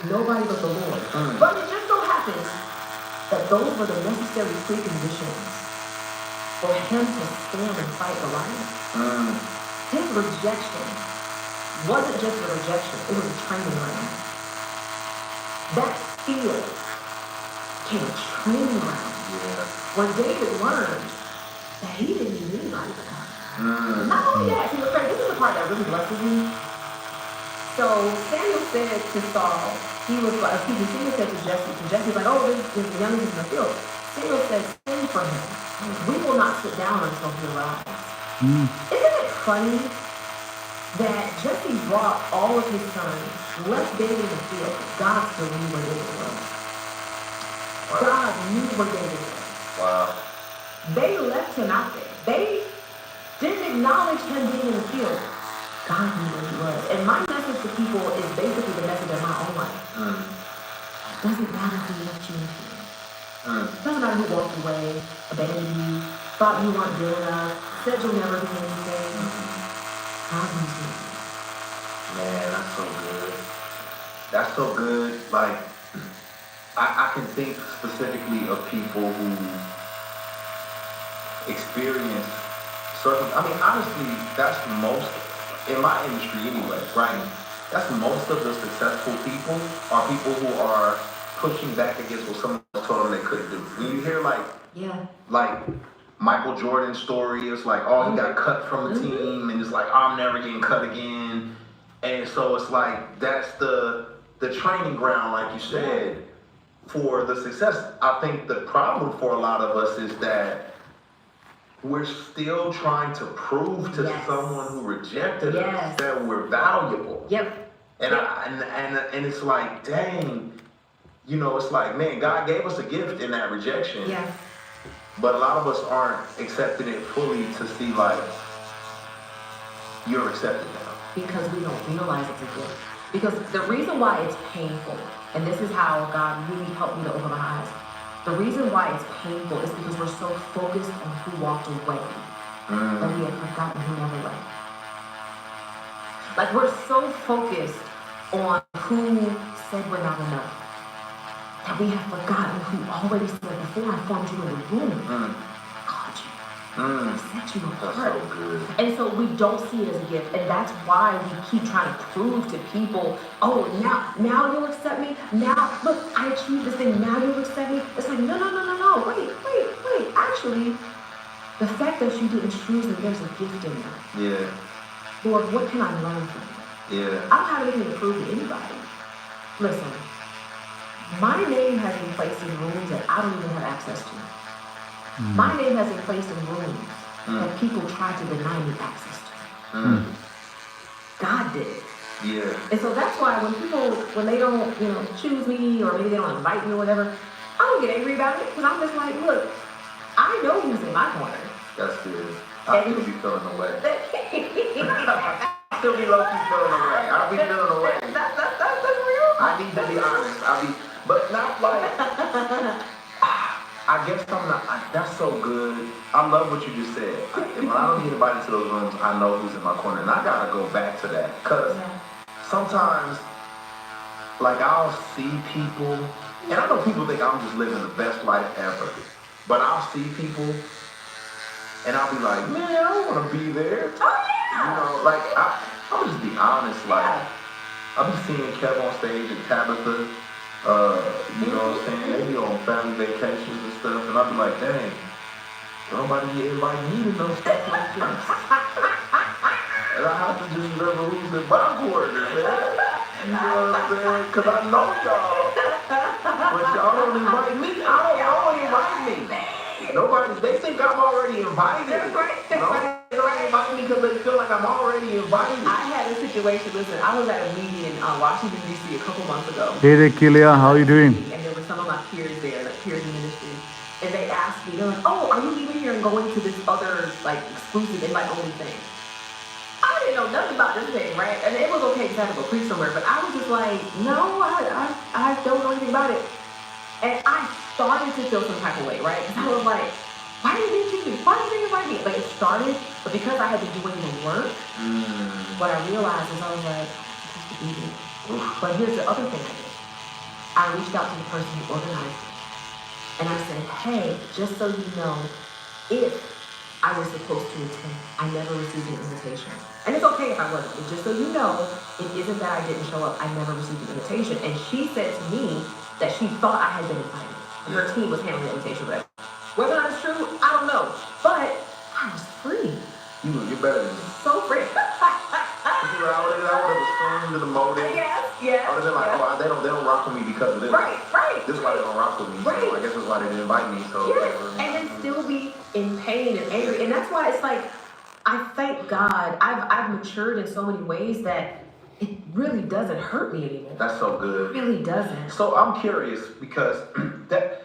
Nobody but the Lord. But it just so happens that those were the necessary preconditions for him to stand and fight the lion. His rejection wasn't just a rejection, it was a training ground. That field became a training ground where David learned that he didn't need anybody but God. Not only that, he was this is the part that really blesses me. So Samuel said to Saul, Samuel said to Jesse, and Jesse's like, oh, this is the youngest in the field. Samuel said, send for him. We will not sit down until he arrives. Isn't it funny that Jesse brought all of his sons, left David in the field, God still knew where David was.
Wow.
God knew where David was.
Wow.
They left him out there. They didn't acknowledge him being in the field. God knew where he was. And my message to people is basically the message of my own life. It doesn't matter who left you in the field. It doesn't matter who walked away, abandoned you, thought you weren't good enough, said you'll never be anything. God knows you.
Man, that's so good. That's so good. Like, I can think specifically of people who experience certain, I mean, honestly, that's most, in my industry anyway, right? That's most of the successful people are people who are pushing back against what someone else told them they couldn't do. When you hear like Michael Jordan's story, it's like, oh, he got cut from the team, and it's like, I'm never getting cut again. And so it's like, that's the training ground, like you said, for the success. I think the problem for a lot of us is that we're still trying to prove to someone who rejected us that we're valuable. And and it's like, dang, you know, it's like, man, God gave us a gift in that rejection. But a lot of us aren't accepting it fully to see like, you're accepted now.
Because we don't realize it's a gift. Because the reason why it's painful, and this is how God really helped me to open my eyes. The reason why it's painful is because we're so focused on who walked away that we have forgotten who never left. Like we're so focused on who said we're not enough that we have forgotten who already said before I formed you in the womb. I called you. I set you apart.
That's so good.
And so we don't see it as a gift. And that's why we keep trying to prove to people, oh, now you'll accept me. Now, look, I achieved this thing. Now you'll accept me. It's like, no. Wait. Actually, the fact that you didn't choose me, there's a gift in that. Lord, what can I learn from you? I don't have anything to prove to anybody. Listen, my name has been placed in rooms that I don't even have access to. My name has been placed in rooms that people try to deny me access to. God did it. And so that's why when they don't, choose me or maybe they don't invite me or whatever, I don't get angry about it because I'm just like, look, I know who's in my corner.
That's good. I still be feeling away. I still be low-key feeling away. I'll be feeling away.
That's real.
I need to be honest. But not like, I guess I'm not, that's so good. I love what you just said. When I don't get invited to those rooms, I know who's in my corner. And I gotta go back to that. Because sometimes, like I'll see people, and I know people think I'm just living the best life ever. But I'll see people, and I'll be like, man, I don't want to be there. Like, I'll just be honest. Like, I'll be seeing Kev on stage and Tabitha, you know what I'm saying? They be on family vacations and stuff, and I'll be like, dang, Nobody invite me to no stuff like this. And I have to just remember who's in my corner, man. You know what I'm saying? Because I know y'all. But y'all don't invite me. Y'all don't invite me. Nobody, they think I'm already invited.
That's right.
No, they don't invite me because they feel like I'm already invited.
I had a situation, listen, I was at a meeting in Washington, D.C. a couple months ago.
Hey, Kilia, how you doing?
And there were some of my peers there, like peers in ministry. And they asked me, they're like, oh, are you leaving here and going to this other, like, exclusive invite-only thing? I didn't know nothing about this thing, right? And it was okay because I had to go preach somewhere, but I was just like, no, I don't know anything about it. And I started to feel some type of way, right? Because I was like, why did they choose me? Why did they invite me? Like, it started, but because I had been doing the work, what I realized is I was like, I'm supposed to be here. But here's the other thing I did. I reached out to the person who organized it. And I said, hey, just so you know, if I was supposed to attend, I never received an invitation. And it's okay if I wasn't, but just so you know, it isn't that I didn't show up, I never received an invitation. And she said to me that she thought I had been invited. And her team was handling the invitation, whatever. Whether or not it's true, I don't know. But I was free.
You're better than me.
So free.
I would have assumed the motive.
Yes.
I would have been like, oh, they don't rock with me because of this.
Right.
This is why they don't rock with me.
Right.
So I guess that's why they didn't invite me. So
yes. And then still be in pain and angry. And that's why it's like, I thank God I've matured in so many ways that it really doesn't hurt me anymore.
That's so good.
It really doesn't.
So I'm curious because that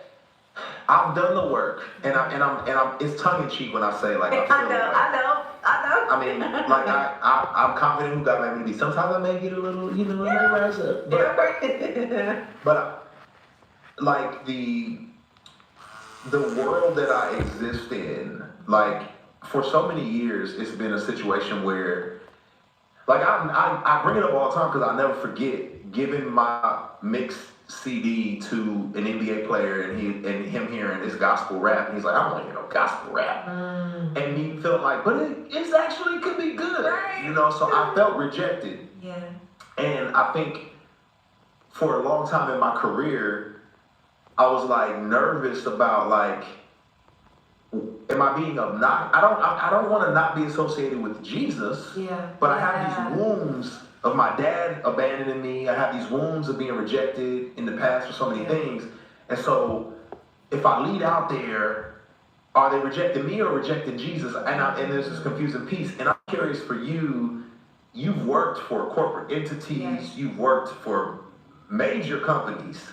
I've done the work, and I'm it's tongue in cheek when I say like I know. I mean, like I'm confident who God made me to be. Sometimes I may get a little, I may rise up, but like the world that I exist in, like for so many years, it's been a situation where, like I bring it up all the time because I never forget giving my mixed CD to an NBA player and him hearing this gospel rap, and he's like, I don't want to hear no gospel rap, and me feeling like, but it's actually could be good,
right.
So I felt rejected, and I think for a long time in my career, I was like nervous about like, am I being obnoxious? I don't want to not be associated with Jesus, but I have these wounds of my dad abandoning me. I have these wounds of being rejected in the past for so many things. And so if I lead out there, are they rejecting me or rejecting Jesus? And there's this confusing piece. And I'm curious for you, you've worked for corporate entities, you've worked for major companies,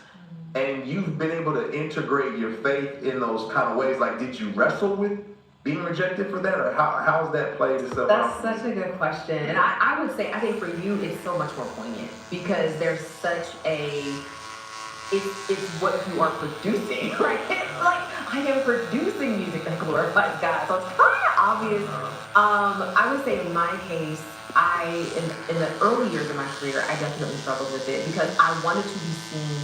and you've been able to integrate your faith in those kind of ways. Like, did you wrestle with being rejected for that, or how's that played itself out?
That's such a good question. And I would say, I think for you, it's so much more poignant because there's such it's what you are producing, right? Like, I am producing music that glorifies God. So it's kind of obvious. I would say in my case, in the early years of my career, I definitely struggled with it because I wanted to be seen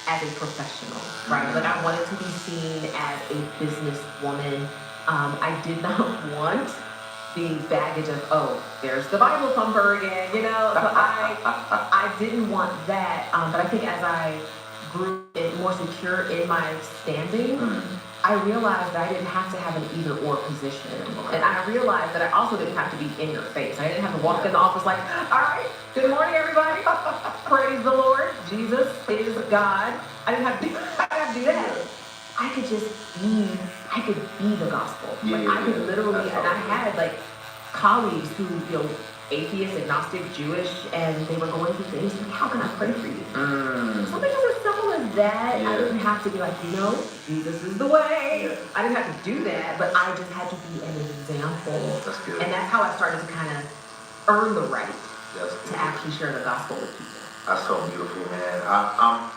as a professional, right? Like, I wanted to be seen as a businesswoman. I did not want the baggage of, oh, there's the Bible thumper again, So I didn't want that. But I think as I grew more secure in my standing, I realized that I didn't have to have an either-or position. And I realized that I also didn't have to be in your face. I didn't have to walk in the office like, all right, good morning, everybody. Praise the Lord. Jesus is God. I didn't have to do that. I could be the gospel. I could literally, and I had like colleagues who, atheist, agnostic, Jewish, and they were going through things like, how can I pray for you? Something as simple as that. I didn't have to be like, Jesus is the way. I didn't have to do that, but I just had to be an example.
That's good.
And that's how I started to kind of earn the right to actually share the gospel with people.
That's so beautiful, man. I'm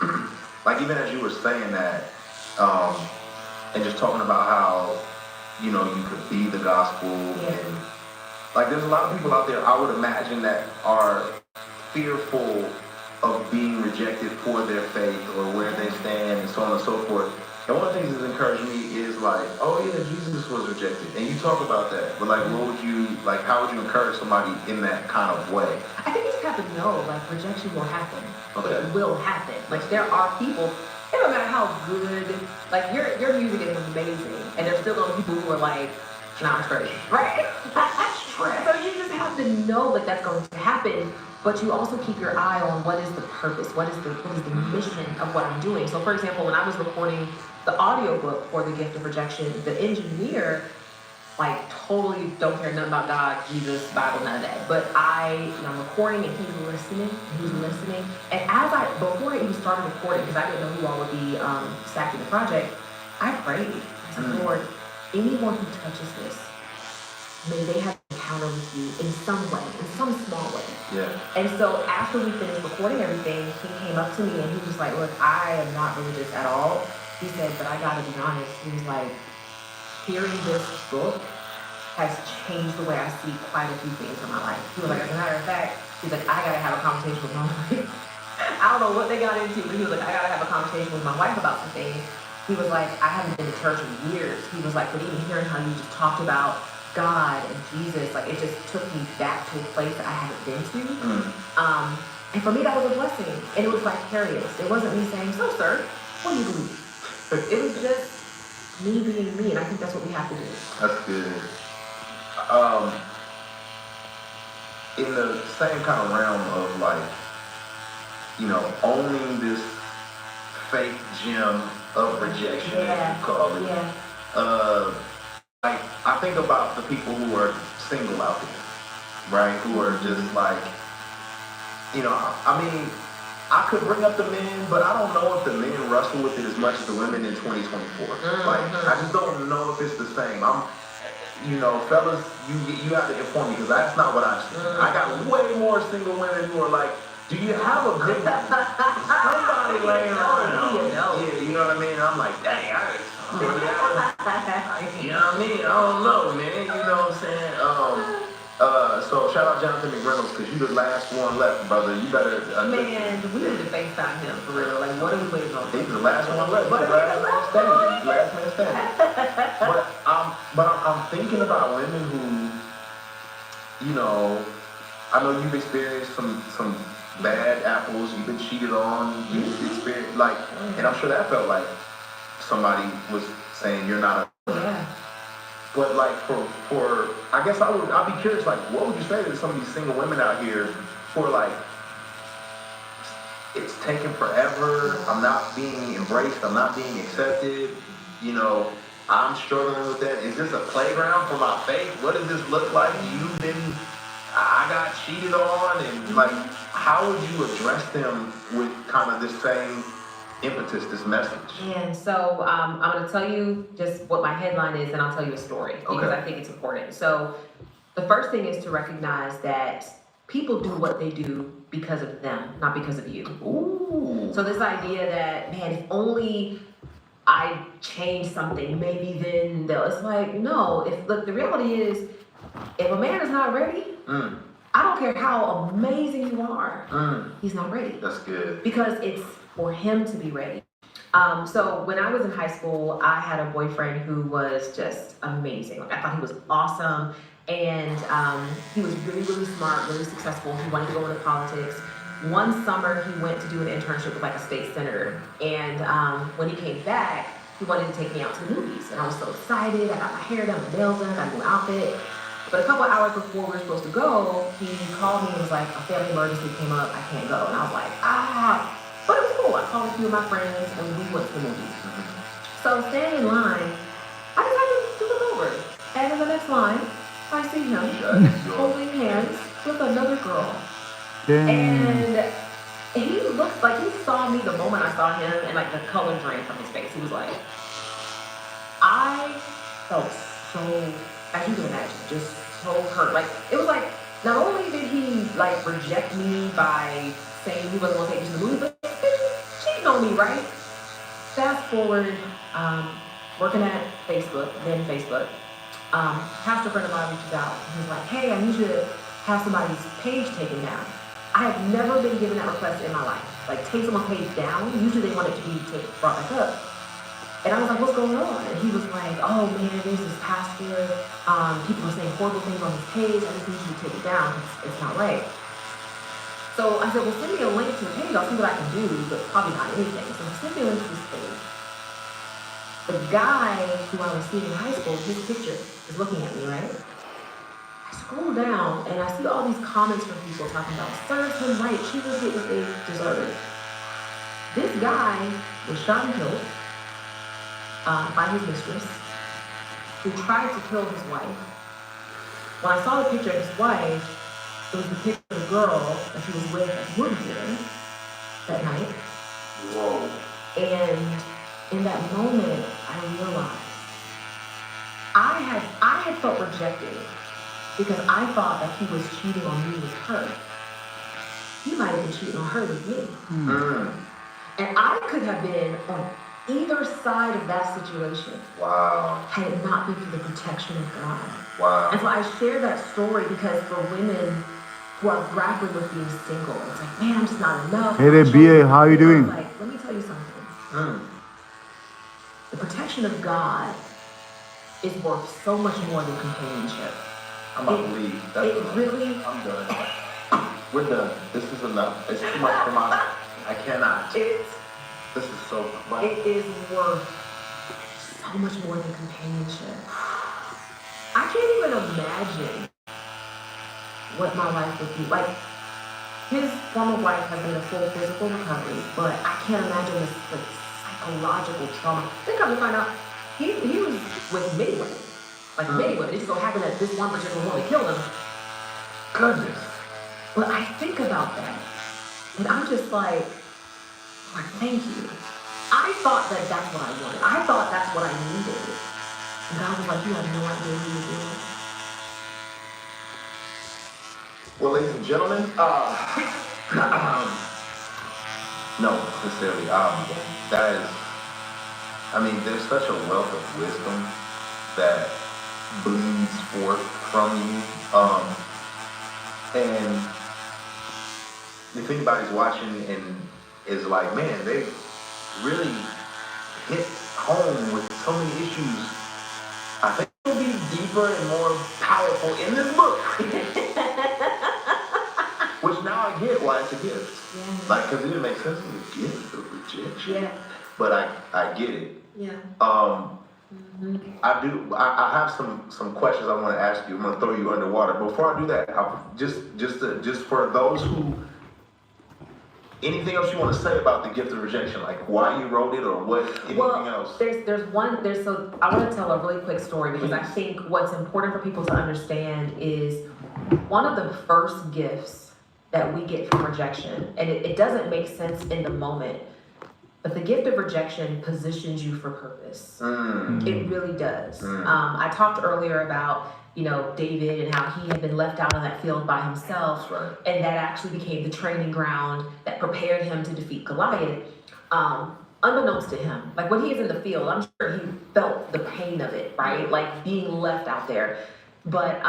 like, even as you were saying that, and just talking about how, you could be the gospel, and like there's a lot of people out there, I would imagine, that are fearful of being rejected for their faith or where they stand and so on and so forth. And one of the things that's encouraged me is like, oh yeah, Jesus was rejected. And you talk about that, but like, how would you encourage somebody in that kind of way?
I think you just have to know, like, rejection will happen.
Okay.
It will happen. Like, there are people, it don't matter how good, like, your music is amazing, And there's still those people who are like, nah, I'm straight, right? So you just have to know that that's going to happen, but you also keep your eye on what is the purpose, what is the mission of what I'm doing. So for example, when I was recording the audiobook for The Gift of Rejection, the engineer like totally don't care nothing about God, Jesus, Bible, none of that. But I'm recording and he's listening, And before I even started recording, because I didn't know who all would be stacking the project, I prayed. I said, Lord, anyone who touches this, may they have an encounter with you in some way, in some small way.
Yeah.
And so after we finished recording everything, he came up to me and he was like, look, I am not religious at all. He said, but I gotta be honest. He was like, hearing this book has changed the way I see quite a few things in my life. He was like, as a matter of fact, he's like, I gotta have a conversation with my wife. I don't know what they got into, but he was like, I gotta have a conversation with my wife about some things. He was like, I haven't been to church in years. He was like, but even hearing how you just talked about God and Jesus, like it just took me back to a place that I haven't been to. And for me, that was a blessing. And it was vicarious. It wasn't me saying, so sir, what do you believe? It was just me being me, and I think that's what we have to do.
That's good. In the same kind of realm of like, owning this fake gem of rejection, as you call it.
Yeah.
Like, I think about the people who are single out there, right? Who are just like, I mean, I could bring up the men, but I don't know if the men wrestle with it as much as the women in 2024. Like, I just don't know if it's the same. Fellas, you have to inform me because that's not what I see. I got way more single women who are like, do you have a good one? Somebody laying around. Yeah, you know what I mean? I'm like, dang, you know what I mean? I don't know, man. You know what I'm saying? So shout out Jonathan McReynolds because you the last one left, brother. You better.
Man, we need to FaceTime him for real. Like, what are we waiting on?
He's the last one left. He's the last man standing. He's the last man standing. But I'm thinking about women who, I know you've experienced some bad apples. You've been cheated on. You've experienced and I'm sure that felt like somebody was saying you're not a.
Yeah.
But like for I guess I'd be curious, like what would you say to some of these single women out here who are like, it's taking forever, I'm not being embraced, I'm not being accepted, I'm struggling with that. Is this a playground for my faith? What does this look like? I got cheated on, and like how would you address them with kind of this same impetus, this message?
And so I'm going to tell you just what my headline is, and I'll tell you a story because I think it's important. So the first thing is to recognize that people do what they do because of them, not because of you.
Ooh.
So this idea that, man, if only I change something, maybe then it's like, no. The reality is, if a man is not ready, I don't care how amazing you are, he's not ready.
That's good.
Because it's for him to be ready. So when I was in high school, I had a boyfriend who was just amazing. Like I thought he was awesome. And he was really, really smart, really successful. He wanted to go into politics. One summer, he went to do an internship with like a state senator. And when he came back, he wanted to take me out to the movies. And I was so excited. I got my hair done, my nails done, I got a new outfit. But a couple hours before we were supposed to go, he called me and was like, a family emergency came up, I can't go. And I was like, But it was cool. I called a few of my friends and we went to the movies. So standing in line, I decided to look over. And in the next line, I see him holding hands with another girl. And he looked like he saw me the moment I saw him, and like the color drained from his face. He was like, I felt so, as you can imagine, just so hurt. Like, it was like, not only did he like reject me by saying he wasn't gonna take me to the movie, but he cheated on me, right? Fast forward, working at Facebook, then Facebook. Pastor friend of mine reaches out. He's like, hey, I need you to have somebody's page taken down. I have never been given that request in my life. Like, take someone's page down. Usually they want it to be brought back up. And I was like, what's going on? And he was like, oh man, there's this pastor. People are saying horrible things on his page. I just need you to take it down. It's not right. So I said, well, send me a link to the page. I'll see what I can do, but probably not anything. So he sent me a link to this page. The guy who I was seeing in high school, his picture is looking at me, right? I scroll down and I see all these comments from people talking about serves him right, she will get what they deserve. This guy was shot and killed by his mistress, who tried to kill his wife. When I saw the picture of his wife, it was the picture of the girl that he was with at Wood here that night.
Whoa.
And in that moment, I realized I had felt rejected because I thought that he was cheating on me with her. He might have been cheating on her with me. And I could have been on either side of that situation.
Wow.
Had it not been for the protection of God.
Wow.
And so I share that story because for women who are grappling with being single, it's like, man, I'm just not enough.
Hey there, BA, how are you doing?
Like, let me tell you something. The protection of God is worth so much more than companionship.
I'm about to leave. That's
It
enough.
really,
I'm done. We're done. This is enough. It's too much for my. I cannot.
it's,
This is so.
it is worth so much more than companionship. I can't even imagine what my life would be. Like, his former wife has made a full physical recovery, but I can't imagine the psychological trauma. Then come to find out, he was with many women. Like many women. It just so happened that this one particular woman killed him.
Goodness.
But I think about that, and I'm just like, Lord, thank you. I thought that that's what I wanted. I thought that's what I needed. And God was like, you have no idea who you're doing.
Well, ladies and gentlemen, no, sincerely, that is, I mean, there's such a wealth of wisdom that bleeds forth from you. And if anybody's watching and is like, man, they really hit home with so many issues, I think it'll be deeper and more powerful in this book. Which now I get why it's a gift.
Yeah.
Like, because it didn't make sense to me. Gift of rejection.
Yeah.
But I get it.
Yeah.
I do. I have some questions I want to ask you. I'm gonna throw you underwater. Before I do that, just for those who, anything else you want to say about the gift of rejection, like why you wrote it or what, anything else?
So I want to tell a really quick story because I think what's important for people to understand is one of the first gifts that we get from rejection, and it doesn't make sense in the moment. But the gift of rejection positions you for purpose. It really does. I talked earlier about, David and how he had been left out on that field by himself.
Right.
And that actually became the training ground that prepared him to defeat Goliath. Unbeknownst to him, like when he is in the field, I'm sure he felt the pain of it, right? Like being left out there. But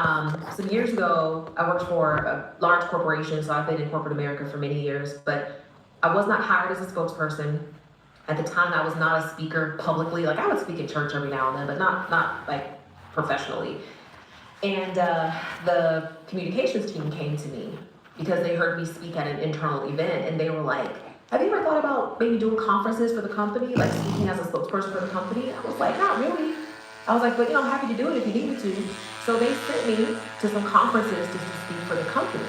some years ago, I worked for a large corporation, so I've been in corporate America for many years, but I was not hired as a spokesperson. At the time, I was not a speaker publicly. Like I would speak at church every now and then, but not like professionally. And the communications team came to me because they heard me speak at an internal event, and they were like, have you ever thought about maybe doing conferences for the company, like speaking as a spokesperson for the company? I was like, not really. I was like, but I'm happy to do it if you need me to. So they sent me to some conferences to speak for the company.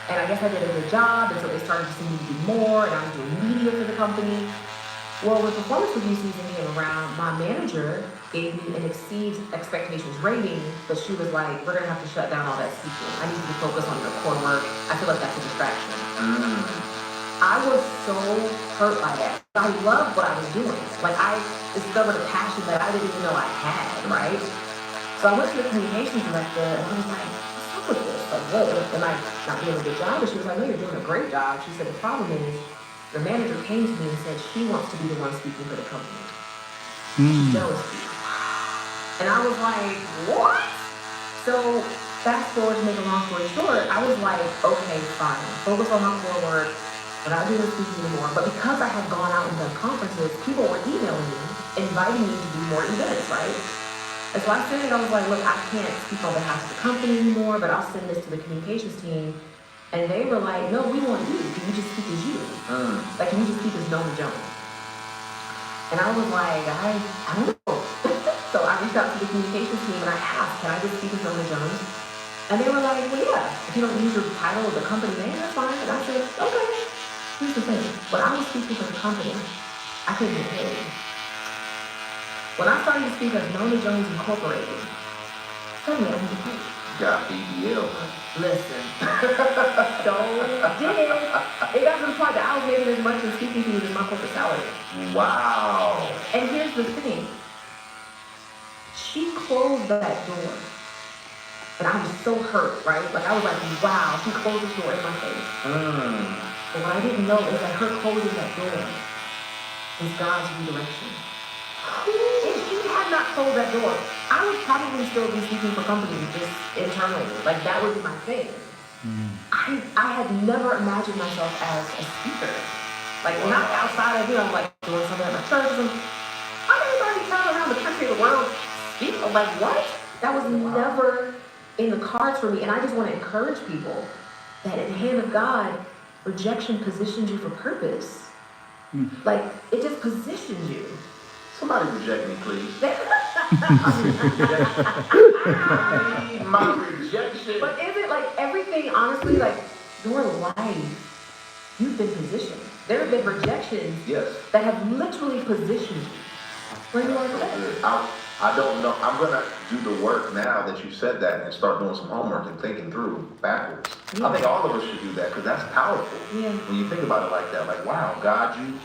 And I guess I did a good job, and so they started to see me do more, and I was doing media for the company. Well, when performance review season came around, my manager gave me an exceeds expectations rating, but she was like, we're gonna have to shut down all that speaking. I need you to focus on your core work. I feel like that's a distraction. I was so hurt by that. I loved what I was doing. Like I discovered a passion that I didn't even know I had, right? So I went to the communications director and I was like, what's up with this? Like, what? Am I not doing a good job? And she was like, no, you're doing a great job. She said, the problem is, the manager came to me and said she wants to be the one speaking for the company. She's jealous of you. And I was like, what? So fast forward to make a long story short, I was like, okay, fine. Focus on my core work. We're not doing speaking anymore. But because I had gone out and done conferences, people were emailing me, inviting me to do more events, right? And so I said, I was like, look, I can't speak on behalf of the company anymore, but I'll send this to the communications team. And they were like, no, we want you. Can you just speak as you? Like, can you just speak as Nona Jones? And I was like, I don't know. out to the communications team and I asked, can I just speak with Nona Jones? And they were like, well, yeah, if you don't use your title of the company name, that's fine. And I said, okay. Here's the thing. When I was speaking for the company, I couldn't get paid. When I started to speak as Nona Jones Incorporated, suddenly I didn't get paid.
Got BBL.
Listen. So did. It got to the point that I was making as much in speaking fees as my corporate salary.
Wow.
And here's the thing. She closed that door. And I was so hurt, right? Like I was like, wow, she closed the door in my face. But what I didn't know is that her closing that door was God's redirection. If she had not closed that door, I would probably still be speaking for companies just internally. Like that would be my thing. I had never imagined myself as a speaker. Like not outside of, like doing something at my church. I never already travel around the country, the world, speak. Like what? That was never in the cards for me. And I just want to encourage people that in the hand of God, rejection positions you for purpose. Like it just positions you.
Somebody reject me, please. My rejection.
But is it like everything, honestly, like your life, you've been positioned. There have been rejections that have literally positioned you where you are today.
I don't know. I'm going to do the work now that you said that and start doing some homework and thinking through backwards. I think all of us should do that because that's powerful. When you think about it like that, like, wow, God, you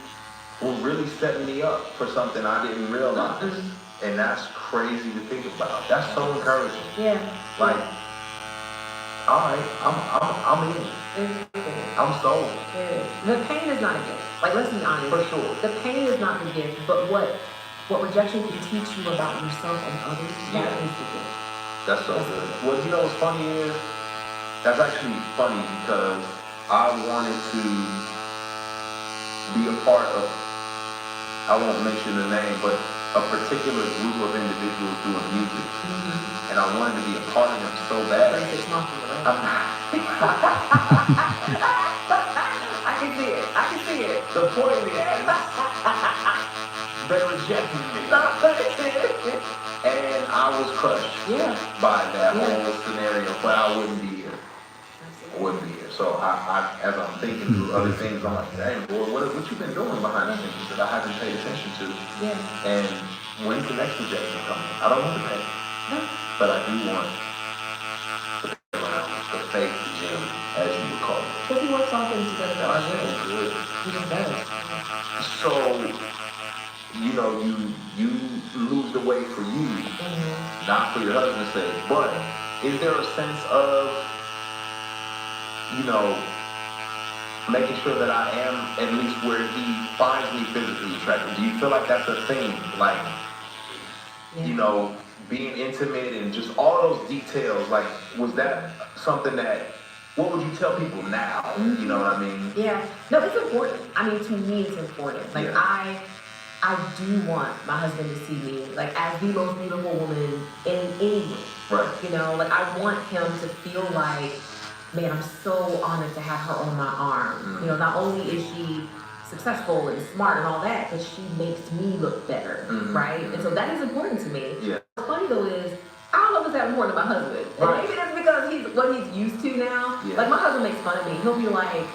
were really setting me up for something I didn't realize. And that's crazy to think about. That's so encouraging. Like, all right, I'm in. I'm sold.
The pain is not a gift. Like, let's be honest.
For sure.
The pain is not the gift, but what rejection can teach you about yourself and others, that is the gift.
That's so good. Well, you know what's funny is, that's actually funny because I wanted to be a part of, I won't mention the name, but a particular group of individuals doing music. And I wanted to be a part of them so bad.
I can see it. I can see it.
The point is, they rejected me. And I was crushed by that whole scenario, but I wouldn't be here. I wouldn't be here. So I as I'm thinking through other things, I'm like, dang, boy, what you been doing behind the scenes that I haven't paid attention to? And when's the next rejection coming? I don't want to pay, but I do want to pay around the fake gym, as you would call it.
Because he works all things together.
That's so good.
He just does.
So, you know, you lose the weight for you, not for your husband's sake. But is there a sense of, you know, making sure that I am at least where he finds me physically attractive? Do you feel like that's a thing? Like, you know, being intimate and just all those details, like, was that something that, what would you tell people now? You know what I mean?
Yeah. No, it's important. I mean, to me, it's important. Like, I do want my husband to see me, like, as the most beautiful woman in any way.
Right.
You know, like, I want him to feel like, man, I'm so honored to have her on my arm. You know, not only is she successful and smart and all that, but she makes me look better, right? And so that is important to me. What's funny though is, I don't know if it's that important to my husband. And maybe that's because he's what he's used to now. Like my husband makes fun of me. He'll be like,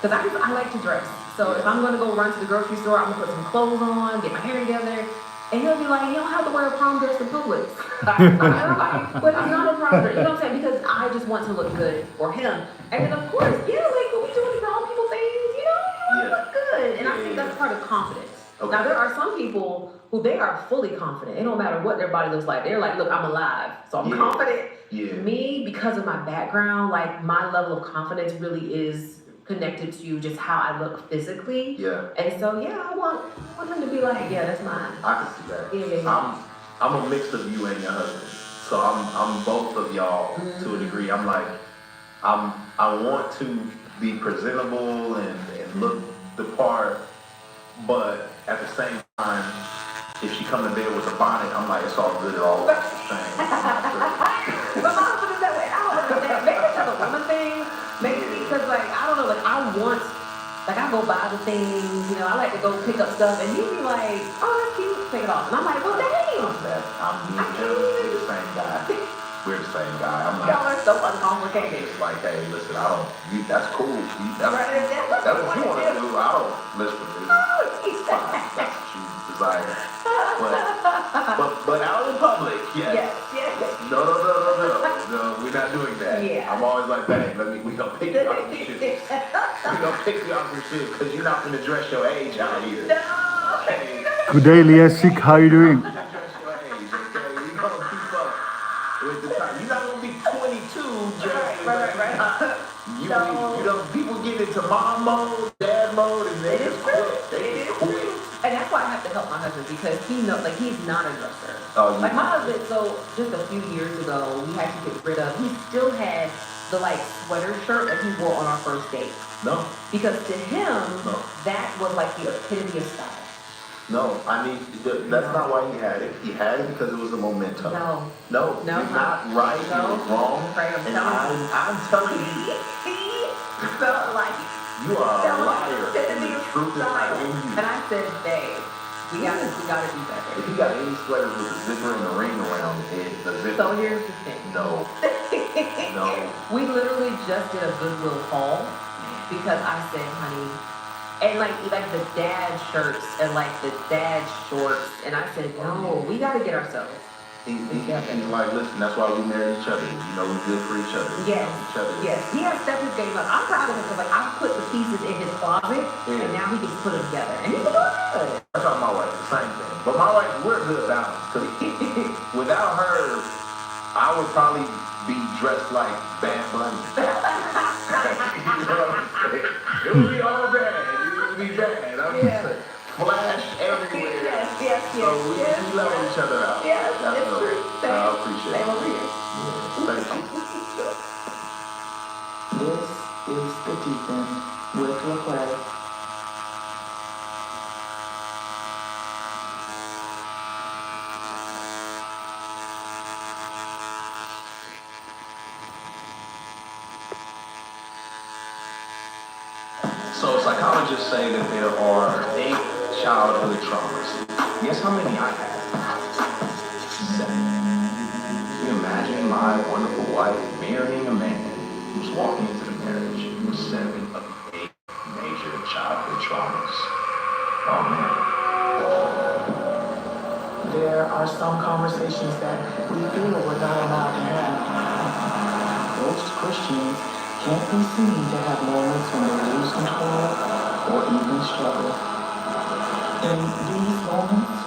because I like to dress. So if I'm gonna go run to the grocery store, I'm gonna put some clothes on, get my hair together. And he'll be like, you don't have to wear a prom dress in public. But it's not a prom dress, you know what I'm saying? Because I just want to look good for him. And then of course, like when we doing grown people things, you know, look good. And I think that's part of confidence. Now there are some people who they are fully confident. It don't matter what their body looks like. They're like, look, I'm alive, so I'm confident. Me, because of my background, like my level of confidence really is connected to just how I look physically. And so I want him to be like, that's mine.
I can see that. I'm a mix of you and your husband. So I'm both of y'all to a degree. I'm like, I want to be presentable and look the part, but at the same time, if she come to bed with a bonnet, I'm like, it's all good, it all looks the same.
But my husband is that way. I don't understand. Maybe it's just a woman thing. Maybe because I don't know, I go buy the things, I like to go pick up stuff, and he'd be like, oh, that's cute. take it off. And I'm like, well, dang.
Me and him, we're the same guy. We're the same guy. I'm
Y'all
not.
are so uncomplicated.
It's like, hey, listen, I don't. That's cool. That's
That's
what you want to do. I don't listen to this. It's fine. That's what you desire. But out in public, yes.
Yes.
No, we're not doing that.
Yeah.
I'm always like, hey, we gonna pick you out your shoes. We gonna pick you out your shoes because you're not gonna dress your age out here.
No.
Hey,
Good day, Liasik. How you doing?
dress your age, okay? You gonna keep up with the time. You're not gonna be 22 dressing.
Right.
You know, people get into mom mode, dad mode, and they just quit. They just quit.
And that's why I have to help my husband because he knows, like, he's not a dresser.
Oh,
Like, my husband, so just a few years ago, we had to get rid of, he still had the, like, sweater shirt that he wore on our first date.
No.
Because to him,
No.
that was like the epitome of style.
No, I mean, that's not why he had it. He had it because it was a momentum. No,
No,
it's not right,
no.
it's wrong.
Right, I'm
And
telling you.
I'm telling you,
He felt like
you are a liar. And the truth is not in you.
And I said, babe, we gotta do better.
If you got any sweaters with a zipper and a ring around it, the zipper.
So here's the thing.
No. No.
We literally just did a Goodwill haul because I said, honey, and like the dad shirts and like the dad shorts, and I said, no, we gotta get ourselves.
He's like, listen, that's why we married each other. You know, we're good for each other.
Yes.
Each other.
Yes. He has stepped his game up. I'm proud of him because like I put the pieces in his closet, and now he can put them together, and he's doing good.
I tell my wife the same thing. But my wife, we're good balance. Because without her, I would probably be dressed like Bad Bunny. You know what I'm saying? It would be all bad. It would be bad. I'm just saying. Flash everywhere.
Yes.
So we love each other out.
Yes,
That's
it's
all.
true.
I appreciate
Same
it.
over here.
Thank you.
This is the deep end with LaQuay.
So psychologists say that there are 8 childhood traumas. Guess how many I have? 7. Can you imagine my wonderful wife marrying a man who's walking into the marriage with 7 of the 8 major childhood traumas? Oh man.
There are some conversations that we feel we're not allowed to have. Most Christians can't be seen to have moments when they lose control or even struggle. In these moments,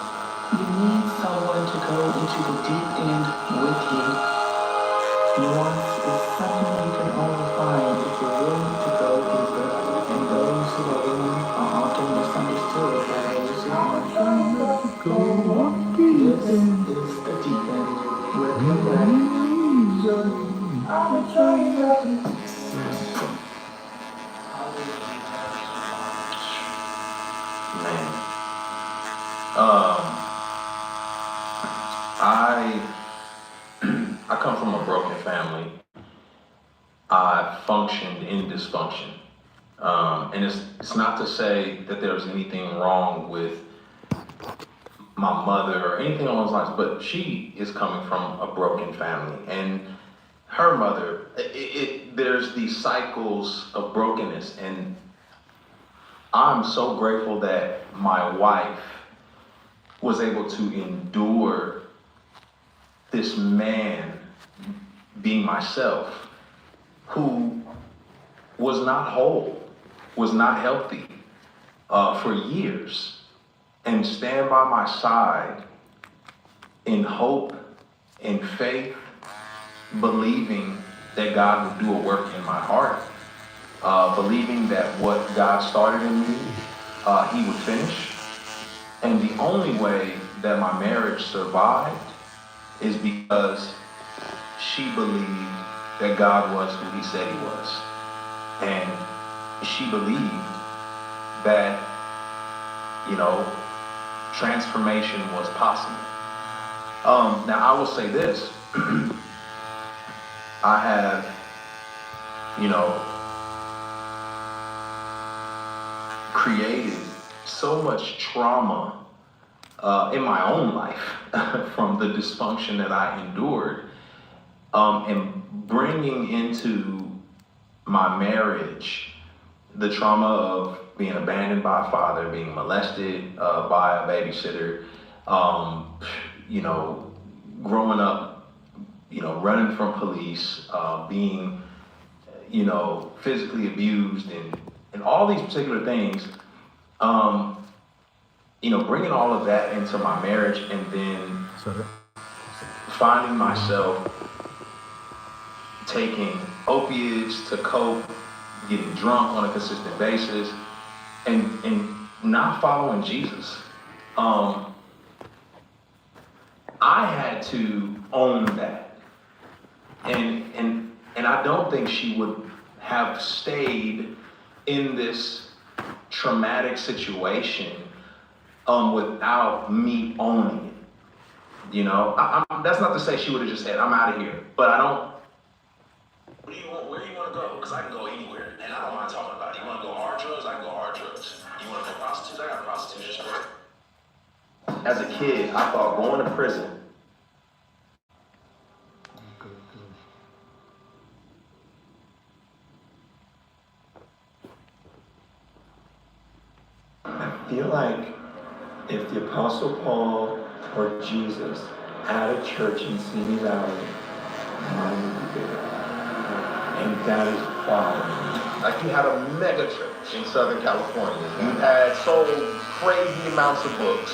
you need someone to go into the deep end with you. Nuance is something you can only find if you're willing to go deeper, and those who are willing are often misunderstood by those who aren't. This is the deep end with LaQuay.
Man. I come from a broken family. I functioned in dysfunction. And it's not to say that there's anything wrong with my mother or anything along those lines, but she is coming from a broken family. And her mother, there's these cycles of brokenness. And I'm so grateful that my wife was able to endure this man being myself, who was not whole, was not healthy for years, and stand by my side in hope, in faith, believing that God would do a work in my heart, believing that what God started in me, he would finish. And the only way that my marriage survived is because she believed that God was who he said he was. And she believed that, transformation was possible. Now I will say this, I have, created so much trauma in my own life from the dysfunction that I endured, and bringing into my marriage the trauma of being abandoned by a father, being molested by a babysitter, you know, growing up, you know, running from police, being, you know, physically abused, and all these particular things, you know, bringing all of that into my marriage, and then finding myself taking opiates to cope, getting drunk on a consistent basis, and not following Jesus. I had to own that. And I don't think she would have stayed in this traumatic situation without me owning it. You know, that's not to say she would have just said, I'm out of here. But I don't. Where do you want to go? Because I can go anywhere. And I don't mind talking about it. You want to go hard drugs? I can go hard drugs. You want to go prostitutes? I got prostitution. As a kid, I thought going to prison
I feel like if the Apostle Paul or Jesus had a church in Simi Valley, mine would be bigger. And that is why.
like you had a mega church in Southern California. You had sold crazy amounts of books.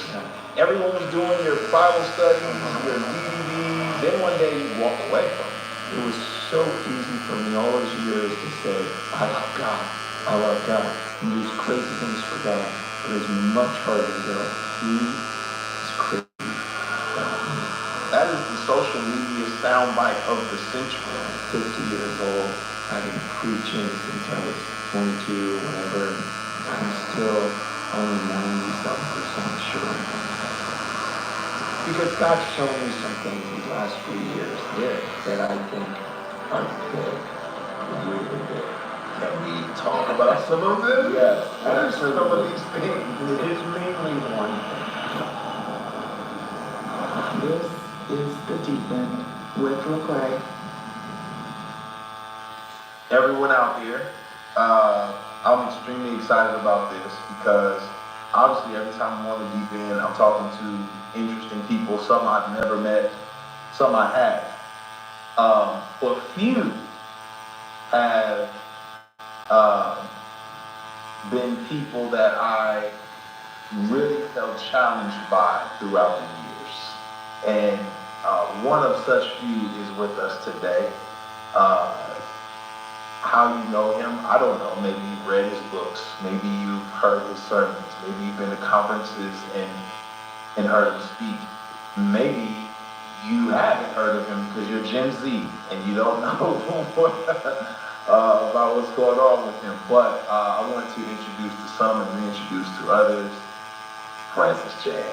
Everyone was doing your Bible studies, your DVD. Then one day you walk away from it.
It was so easy for me all those years to say, I love God, I love God, and do crazy things for God. But it's much harder to go, He is crazy about me.
That is the social media soundbite of the century.
50 years old, I've been preaching since I was 22, whatever. I'm still only 97% sure. Because God's shown me some things these last few years that I think are big, really big.
Can we talk about some of them?
Yes.
What are some of these things?
It is mainly one thing. This is the deep end with LaCrae.
Everyone out here, I'm extremely excited about this because obviously every time I'm on the deep end, I'm talking to interesting people, some I've never met, some I have. But few have been people that I really felt challenged by throughout the years. And one of such few is with us today. How you know him, I don't know. Maybe you've read his books. Maybe you've heard his sermons. Maybe you've been to conferences and heard him speak. Maybe you haven't heard of him because you're Gen Z and you don't know about what's going on with him. But I want to introduce to some and reintroduce to others Francis Chan.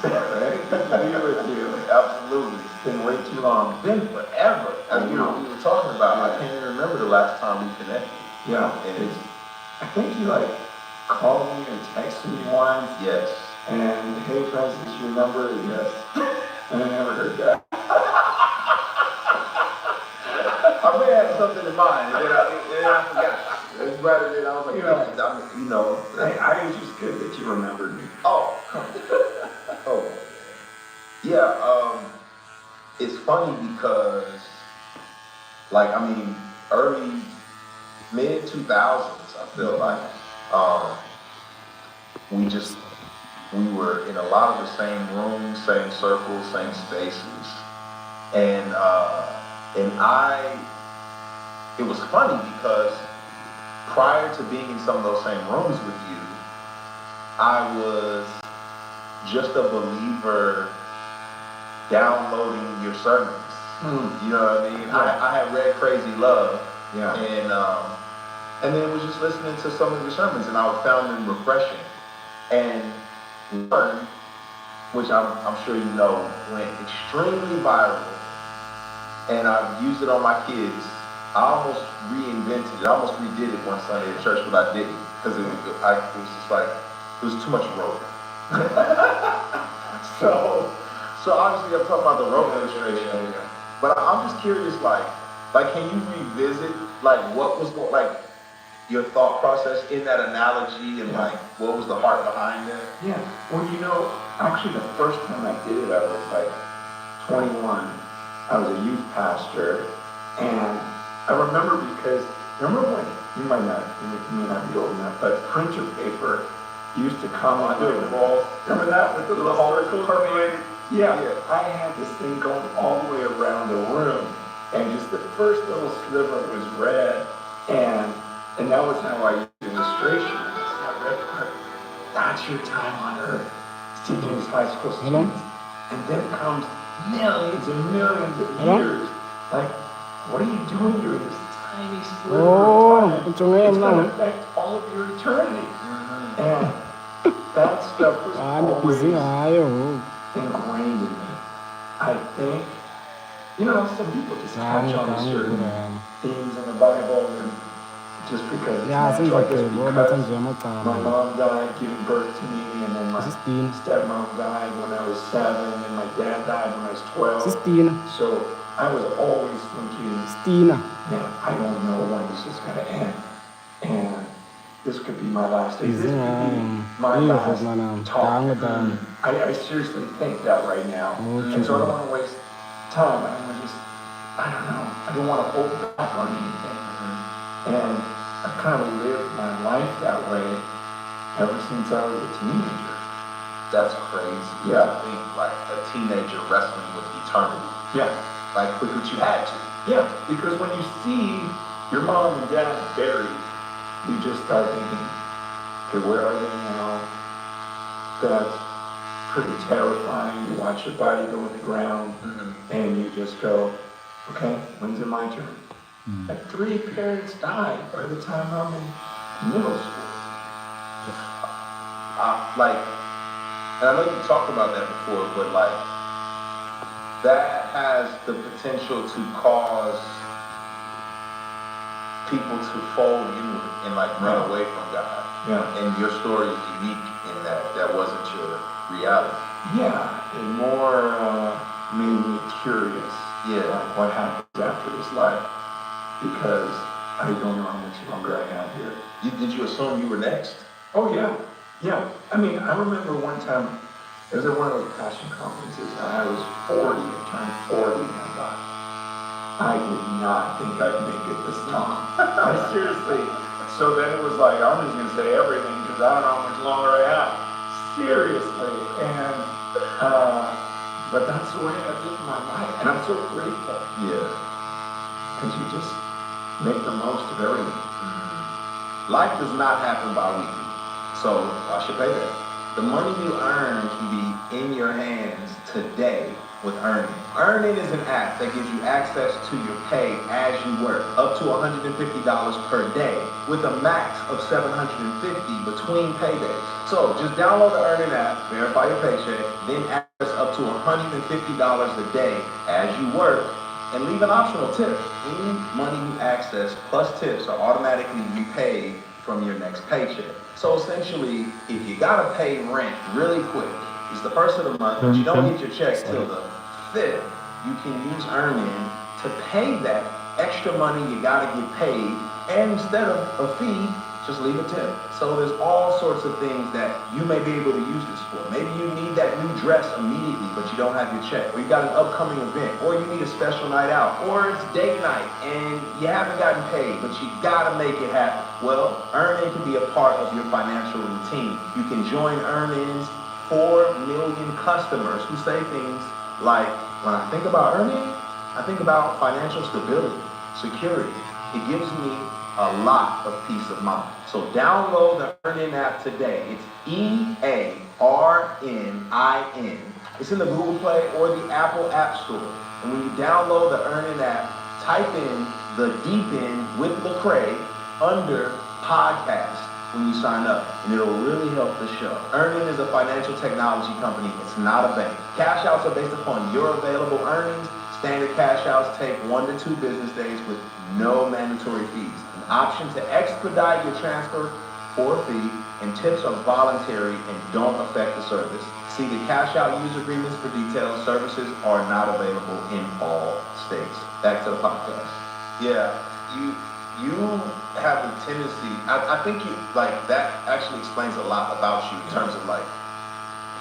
Right? Good to be with you.
Absolutely.
It's been way too long.
It's been forever. As we were talking about, I can't even remember the last time we connected.
Yeah. I think you like called me or texted me once.
Yes.
And hey, Francis, your number? Yes. And I never heard that.
I may have something in mind, and then I forgot. It's rather than I was like, you know.
I was just good that you remembered me.
Oh. Oh. Yeah, it's funny because, like, I mean, early, mid-2000s, I feel like, we were in a lot of the same rooms, same circles, same spaces. And it was funny because prior to being in some of those same rooms with you, I was just a believer downloading your sermons. You know what I mean? Yeah. I had read Crazy Love.
Yeah.
And then was just listening to some of your sermons, and I found them refreshing. And one, which I'm sure you know, went extremely viral, and I've used it on my kids. I almost reinvented it. I almost redid it one Sunday at church, but I didn't because it was just like, it was too much rope.
So obviously I'm talking about the rope illustration. But I'm just curious, like can you revisit like what was like your thought process in that analogy and like what was the heart behind it? Yeah. Well, actually the first time I did it, I was like 21. I was a youth pastor, and I remember because remember when you may not be old enough, but printer paper used to come on the wall. Remember that with the little circle? Yeah. I had this thing going all the way around the room, and just the first little sliver was red, and that was how I used illustration. That red part. That's your time on earth. Teaching these high school students. And then comes millions and millions of years. Like, what are you doing during this tiny sliver of time? It's going to affect all of your eternity. And that stuff was always ingrained in me. I think, some people just touch on certain themes in the Bible and just because it's natural. I guess because my mom died giving birth to me, and then my stepmom died when I was 7, and my dad died when I was 12. So I was always thinking, man, I don't know when this is going to end. And this could be my last day. This could be my last talk. I seriously think that right now. And so I don't want to waste time. I don't want to hold back on anything. And I've kind of lived my life that way ever since I was a teenager.
That's crazy.
Yeah.
I think like a teenager wrestling with eternity.
Yeah.
Like, but you had to.
Yeah, because when you see your mom and dad buried, you just start thinking, okay, where are they now? That's pretty terrifying. You watch your body go in the ground, and you just go, okay, when's it my turn? Like 3 parents died by the time I'm in middle school.
And I know you talked about that before, but like, that has the potential to cause people to fold inward and like run away from God.
Yeah.
And your story is unique in that that wasn't your reality.
Yeah, it more made me curious.
Yeah.
Like what happens after this life? Because I don't know how much longer I have here.
Did you assume you were next?
Oh yeah. Yeah. I mean, I remember one time, it was at one of those passion conferences, and I was 40, I turned 40, and I thought, I did not think I'd make it this long. Seriously. So then it was like, I'm just gonna say everything, because I don't know how much longer I have. Seriously. And, but that's the way I live my life, and I'm so grateful.
Yeah.
Because you just make the most of everything.
Life does not happen bi-weekly, so why should pay that? The money you earn can be in your hands today with Earning. Earning is an app that gives you access to your pay as you work, up to $150 per day, with a max of $750 between paydays. So just download the Earning app, verify your paycheck, then access up to $150 a day as you work, and leave an optional tip. Any money you access plus tips are automatically repaid from your next paycheck. So essentially, if you gotta pay rent really quick, it's the first of the month, but you don't get your check till the 5th, you can use Earning to pay that extra money you gotta get paid, and instead of a fee, just leave a tip. So there's all sorts of things that you may be able to use this for. Maybe you need that new dress immediately, but you don't have your check, or you got an upcoming event, or you need a special night out, or it's date night and you haven't gotten paid, but you gotta make it happen. Well, Earning can be a part of your financial routine. You can join Earning's 4 million customers who say things like, when I think about Earning, I think about financial stability, security. It gives me a lot of peace of mind. So download the Earning app today. It's EARNIN. It's in the Google Play or the Apple App Store. And when you download the Earning app, type in the Deep End with Lecrae under podcast when you sign up, and it'll really help the show. Earning is a financial technology company. It's not a bank. Cash outs are based upon your available earnings. Standard cash outs take 1 to 2 business days with no mandatory fees. An option to expedite your transfer for a fee, and tips are voluntary and don't affect the service. See, the cash out user agreements for details services are not available in all states. Back to the podcast. Yeah, you have a tendency. I think you like that actually explains a lot about you in terms of like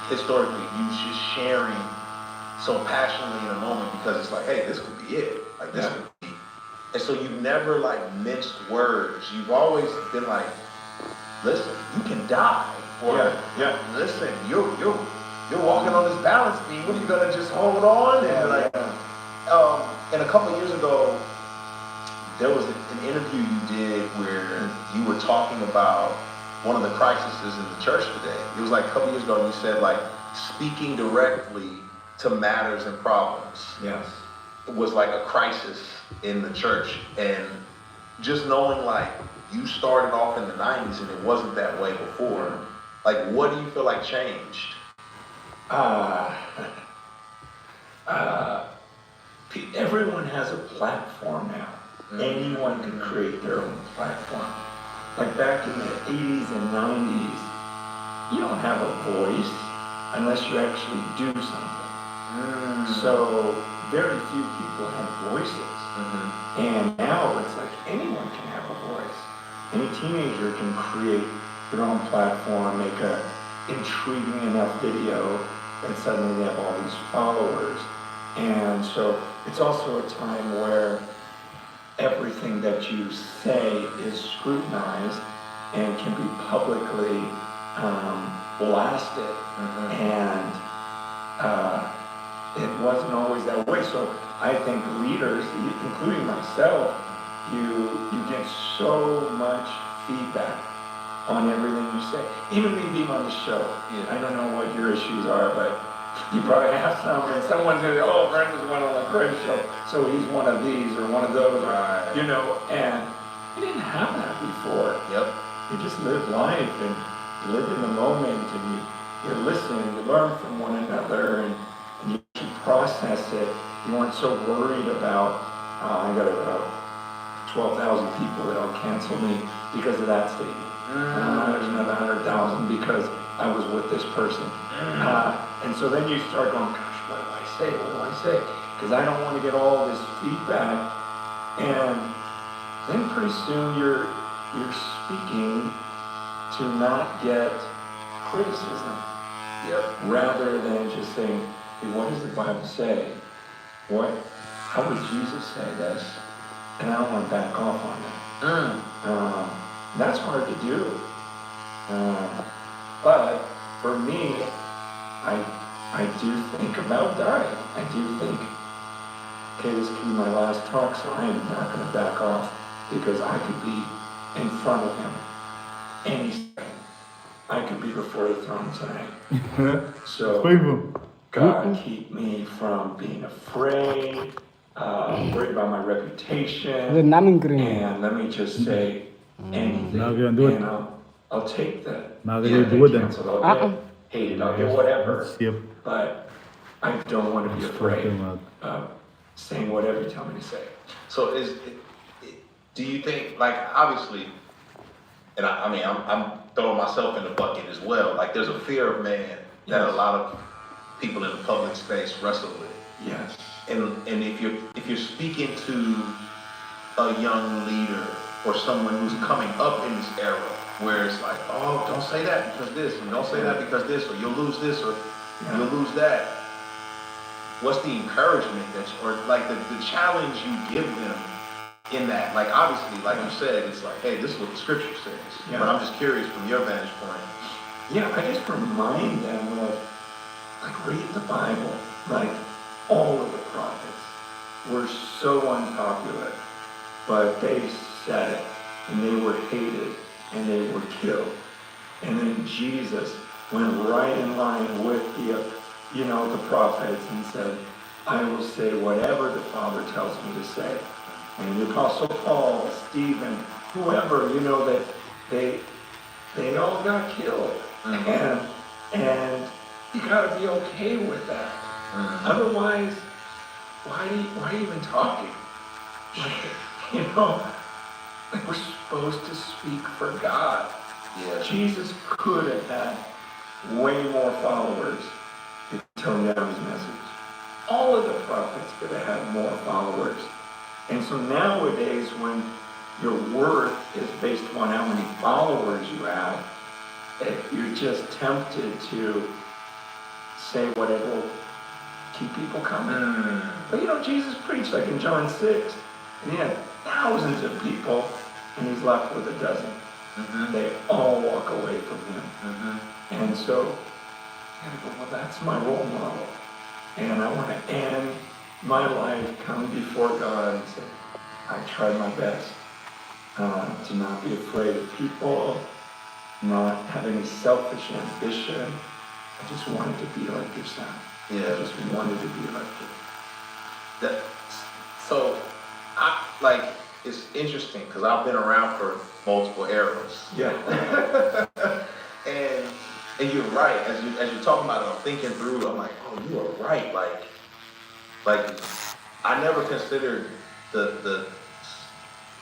historically you just sharing so passionately in a moment because it's like, hey, this could be it. Like this could be. And so you've never like minced words. You've always been like, listen, you can die. Or listen, you're walking on this balance beam. What are you gonna just hold on? And and a couple of years ago, there was an interview you did where you were talking about one of the crises in the church today. It was like a couple of years ago, and you said like speaking directly to matters and problems. Yes, it was like a crisis in the church, and just knowing like you started off in the '90s and it wasn't that way before. Like, what do you feel like changed?
Everyone has a platform now. Anyone can create their own platform. Like back in the 80s and 90s, you don't have a voice unless you actually do something. So very few people have voices. And now it's like anyone can have a voice. Any teenager can create their own platform, make a intriguing enough video, and suddenly they have all these followers. And so it's also a time where everything that you say is scrutinized and can be publicly blasted. And it wasn't always that way. So I think leaders, including myself, you get so much feedback on everything you say. Even me being on the show. I don't know what your issues are, but you probably have some, and someone's gonna say, oh, Brent was one on the Craig show, so he's one of these or one of those, you know, and you didn't have that before. You just lived life and you lived in the moment and you listen, you learn from one another and you process it. You weren't so worried about, I got 12,000 people that'll cancel me because of that statement. There's another 100,000 because I was with this person. And so then you start going, gosh, what do I say? What do I say? Because I don't want to get all this feedback. And then pretty soon you're speaking to not get criticism. Rather than just saying, hey, what does the Bible say? How would Jesus say this? And I don't want to back off on that. That's hard to do. But for me, I do think about dying. I do think, okay, this could be my last talk, so I am not going to back off because I could be in front of him any second. I could be before the throne tonight. So God keep me from being afraid, worried about my reputation, and let me just say anything, and I'll take that. I'll get hated, I'll get whatever, but I don't want to be afraid of saying whatever you tell me to say.
So do you think, like, obviously, and I mean, I'm throwing myself in the bucket as well, like there's a fear of man that a lot of people in the public space wrestle with.
Yes.
And if you're speaking to a young leader or someone who's coming up in this era where it's like, oh, don't say that because this, and don't say that because this, or you'll lose this, or you'll lose that. What's the encouragement or like the challenge you give them in that? Like, obviously, like you said, it's like, hey, this is what the scripture says. But I'm just curious from your vantage point.
I just remind them of, like, read the Bible. Like, all of the prophets were so unpopular, but they said it, and they were hated, and they were killed. And then Jesus went right in line with the prophets and said, I will say whatever the Father tells me to say. And the Apostle Paul, Stephen, whoever, that they all got killed. And you gotta be okay with that. Otherwise, why are you even talking? Like we're supposed to speak for God. Jesus could have had way more followers telling them his message. All of the prophets could have had more followers. And so nowadays, when your worth is based upon how many followers you have, you're just tempted to say whatever will keep people coming. But Jesus preached like in John 6, and he had thousands of people, and he's left with a dozen. They all walk away from him. And so, you gotta go, well, that's my role model. And I want to end my life coming before God and say, I tried my best to not be afraid of people, not have any selfish ambition. I just wanted to be like your son. I just wanted to be like you.
So, it's interesting because I've been around for multiple eras. And you're right. As you're talking about it, I'm thinking through. I'm like, oh, you are right. Like I never considered the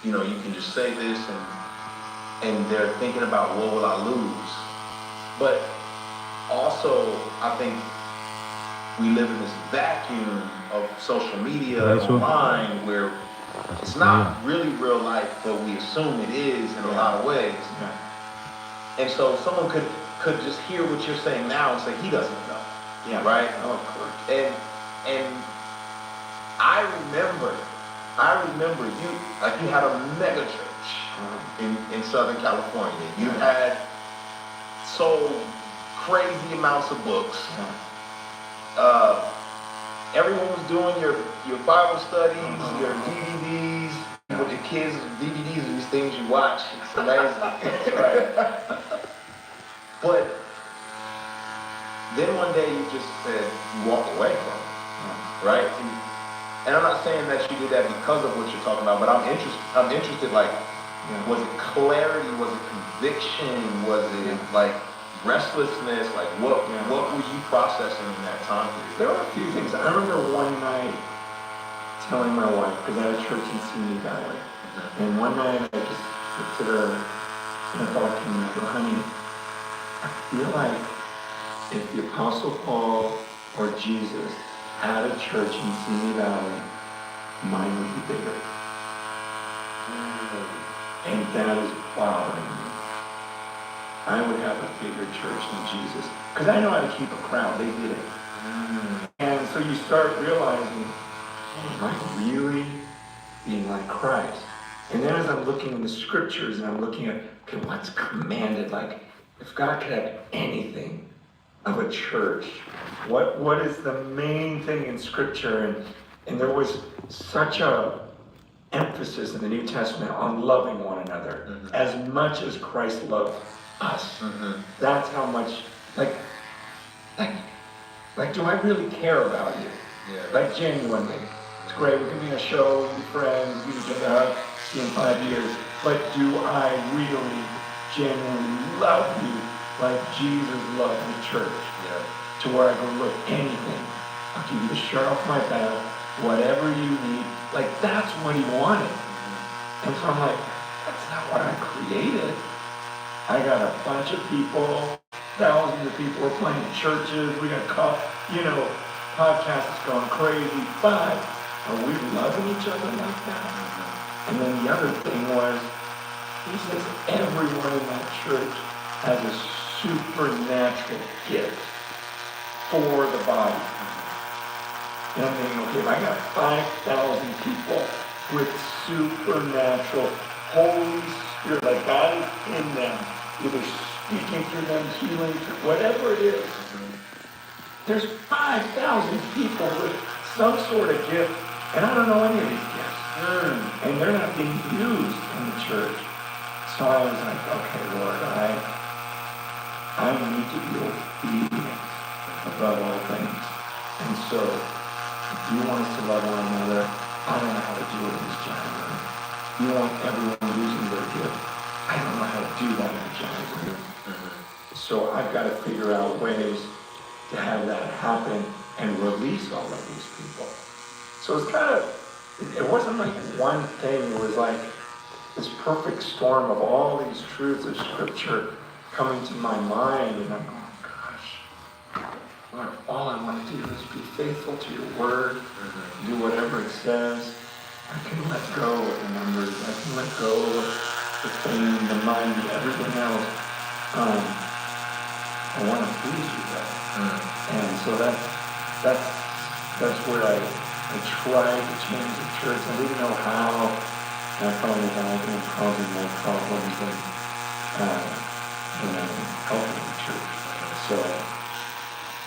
you can just say this and they're thinking about what will I lose. But also, I think we live in this vacuum of social media, online, where it's not really real life, but we assume it is in a lot of ways. And so someone could just hear what you're saying now and say, he doesn't know. Right?
Oh, of course.
And I remember you had a mega church in Southern California. You had sold crazy amounts of books. Everyone was doing your Bible studies, your DVDs, with your kids, DVDs are these things you watch. It's amazing. Right. But then one day you just said you walked away from it, right? And I'm not saying that you did that because of what you're talking about, but I'm interested. Like, was it clarity? Was it conviction? Was it like restlessness? Like, what were you processing in that time period?
There were a few things. I remember one night telling my wife, because I had a church in Simi Valley, and one night I just looked at her and I thought to myself, honey, I feel like if the Apostle Paul or Jesus had a church in Simi Valley, mine would be bigger. And that is bothering me. I would have a bigger church than Jesus. Because I know how to keep a crowd. They did it. And so you start realizing, am I really being like Christ? And then as I'm looking in the scriptures and I'm looking at, okay, what's commanded? Like, if God could have anything of a church, what is the main thing in scripture? And there was such a emphasis in the New Testament on loving one another as much as Christ loved us. That's how much, like, do I really care about you? Like, genuinely. It's great, we can be in a show, we can be friends, we can get out, see in 5 years, but do I really genuinely love you like Jesus loved the church? To where I go, look, anything, I'll give you the shirt off my back, whatever you need. Like, that's what he wanted. And so I'm like, that's not what I created. I got a bunch of people, thousands of people are playing churches, we got podcasts going crazy, but are we loving each other like that? And then the other thing was, he says everyone in that church has a supernatural gift for the body. And I'm thinking, okay, if I got 5,000 people with supernatural Holy Spirit, like God is in them, either speaking through them, healing, whatever it is, there's 5,000 people with some sort of gift, and I don't know any of these gifts. And they're not being used in the church. So I was like, okay, Lord, I need to be obedient above all things. And so, if you want us to love one another, I don't know how to do it in this giant room. You want everyone using their gift. I don't know how to do that in a giant room. So I've got to figure out ways to have that happen and release all of these people. So it's kind of, it wasn't like one thing. It was like this perfect storm of all these truths of Scripture coming to my mind, and I'm going, gosh, Lord, all I want to do is be faithful to your word, do whatever it says. I can let go of the numbers. I can let go of the fame, the money, everything else. I want to please you, God. And so that's where I tried to change the church. I didn't know how. I found that I've been causing more problems than helping the church. So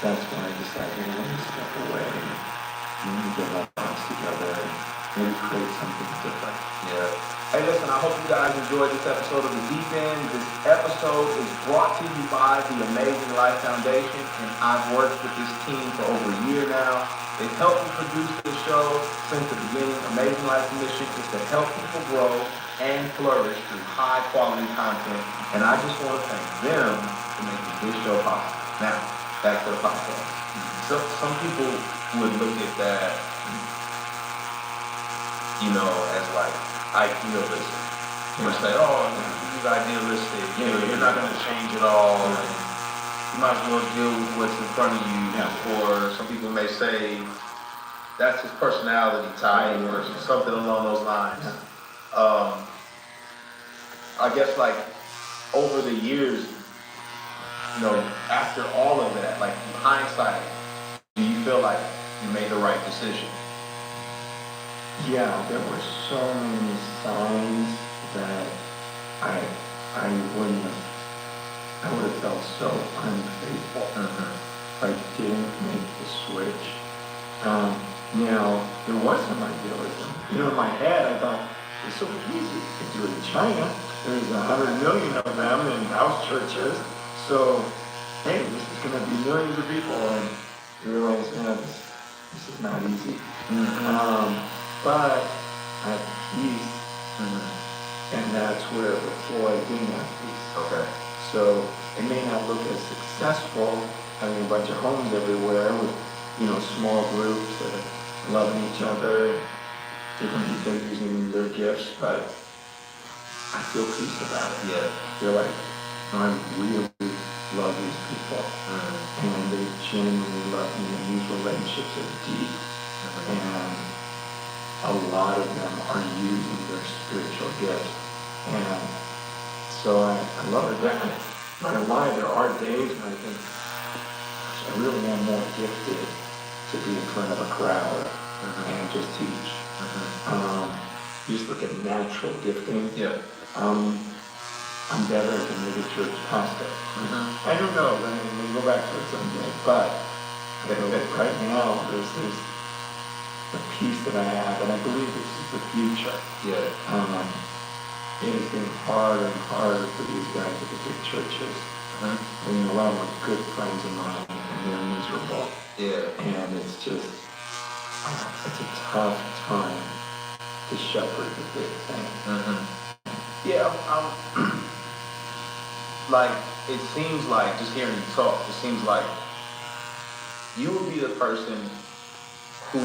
that's why I decided to step away and get our thoughts together and maybe create something different.
Yeah. Hey, listen, I hope you guys enjoyed this episode of The Deep End. This episode is brought to you by the Amazing Life Foundation, and I've worked with this team for over a year now. They've helped me produce this show since the beginning. Amazing Life's mission is to help people grow and flourish through high-quality content, and I just want to thank them for making this show possible. Now, back to the podcast. So, some people would look at that, as like idealistic. Or say, oh, this is idealistic. You're not going to change it all. And you might as well deal with what's in front of you. Or some people may say, that's his personality type or something along those lines. I guess like over the years, after all of that, like in hindsight, do you feel like you made the right decision?
Yeah, there were so many signs that I would have felt so unfaithful if I didn't make the switch. Now, there was some idealism. In my head, I thought, it's so easy to do it in China. There's 100 million of them in house churches. So, hey, this is going to be millions of people. And you realize, this is not easy. But I have peace. And that's where before I didn't have peace.
Okay.
So it may not look as successful having a bunch of homes everywhere with, small groups that are loving each other, different people using their gifts, but I feel peace about it.
Yeah.
I feel like I really love these people. And they genuinely love me, and these relationships are deep. And a lot of them are using their spiritual gifts. And so I love it. I'm not gonna lie, there are days when I think, gosh, I really am more gifted to be in front of a crowd and just teach. You just look at natural gifting.
Yeah.
I'm better than maybe church pastor. I don't know, we'll go back to it someday, but right now there's the peace that I have, and I believe this is the future.
Yeah.
It has been harder and harder for these guys at the big churches. A lot of them are good friends of mine, and they're miserable.
Yeah.
And it's just, it's a tough time to shepherd the big thing.
Yeah, like, it seems like, just hearing you talk, it seems like you would be the person who,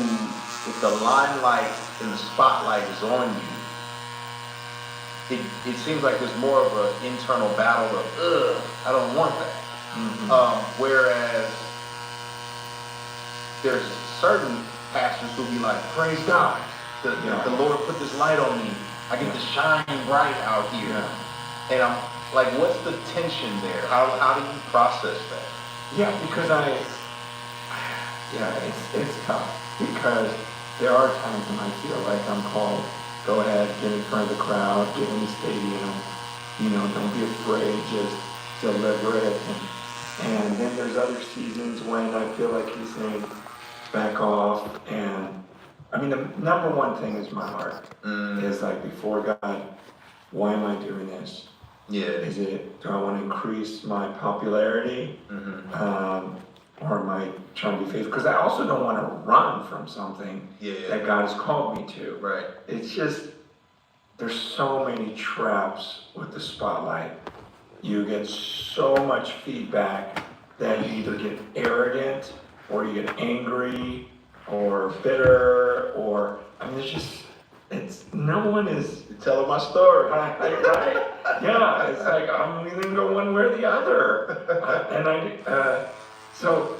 if the limelight and the spotlight is on you, it seems like there's more of an internal battle of, I don't want that. Whereas there's certain pastors who'll be like, praise God, the Lord put this light on me. I get to shine bright out here. And I'm like, what's the tension there? How do you process that?
Yeah, because it's tough. Because there are times when I feel like I'm called, go ahead, get in front of the crowd, get in the stadium, don't be afraid, just deliver it. And then there's other seasons when I feel like he's saying, back off. And the number one thing is my heart. Is like, before God, why am I doing this?
Yeah.
Do I want to increase my popularity? Or am I trying to be faithful? Because I also don't want to run from something that God has called me to.
Right.
It's just, there's so many traps with the spotlight. You get so much feedback that you either get arrogant, or you get angry, or bitter, or, no one is
Telling my story.
right? Yeah, it's like, I'm either going to go one way or the other. So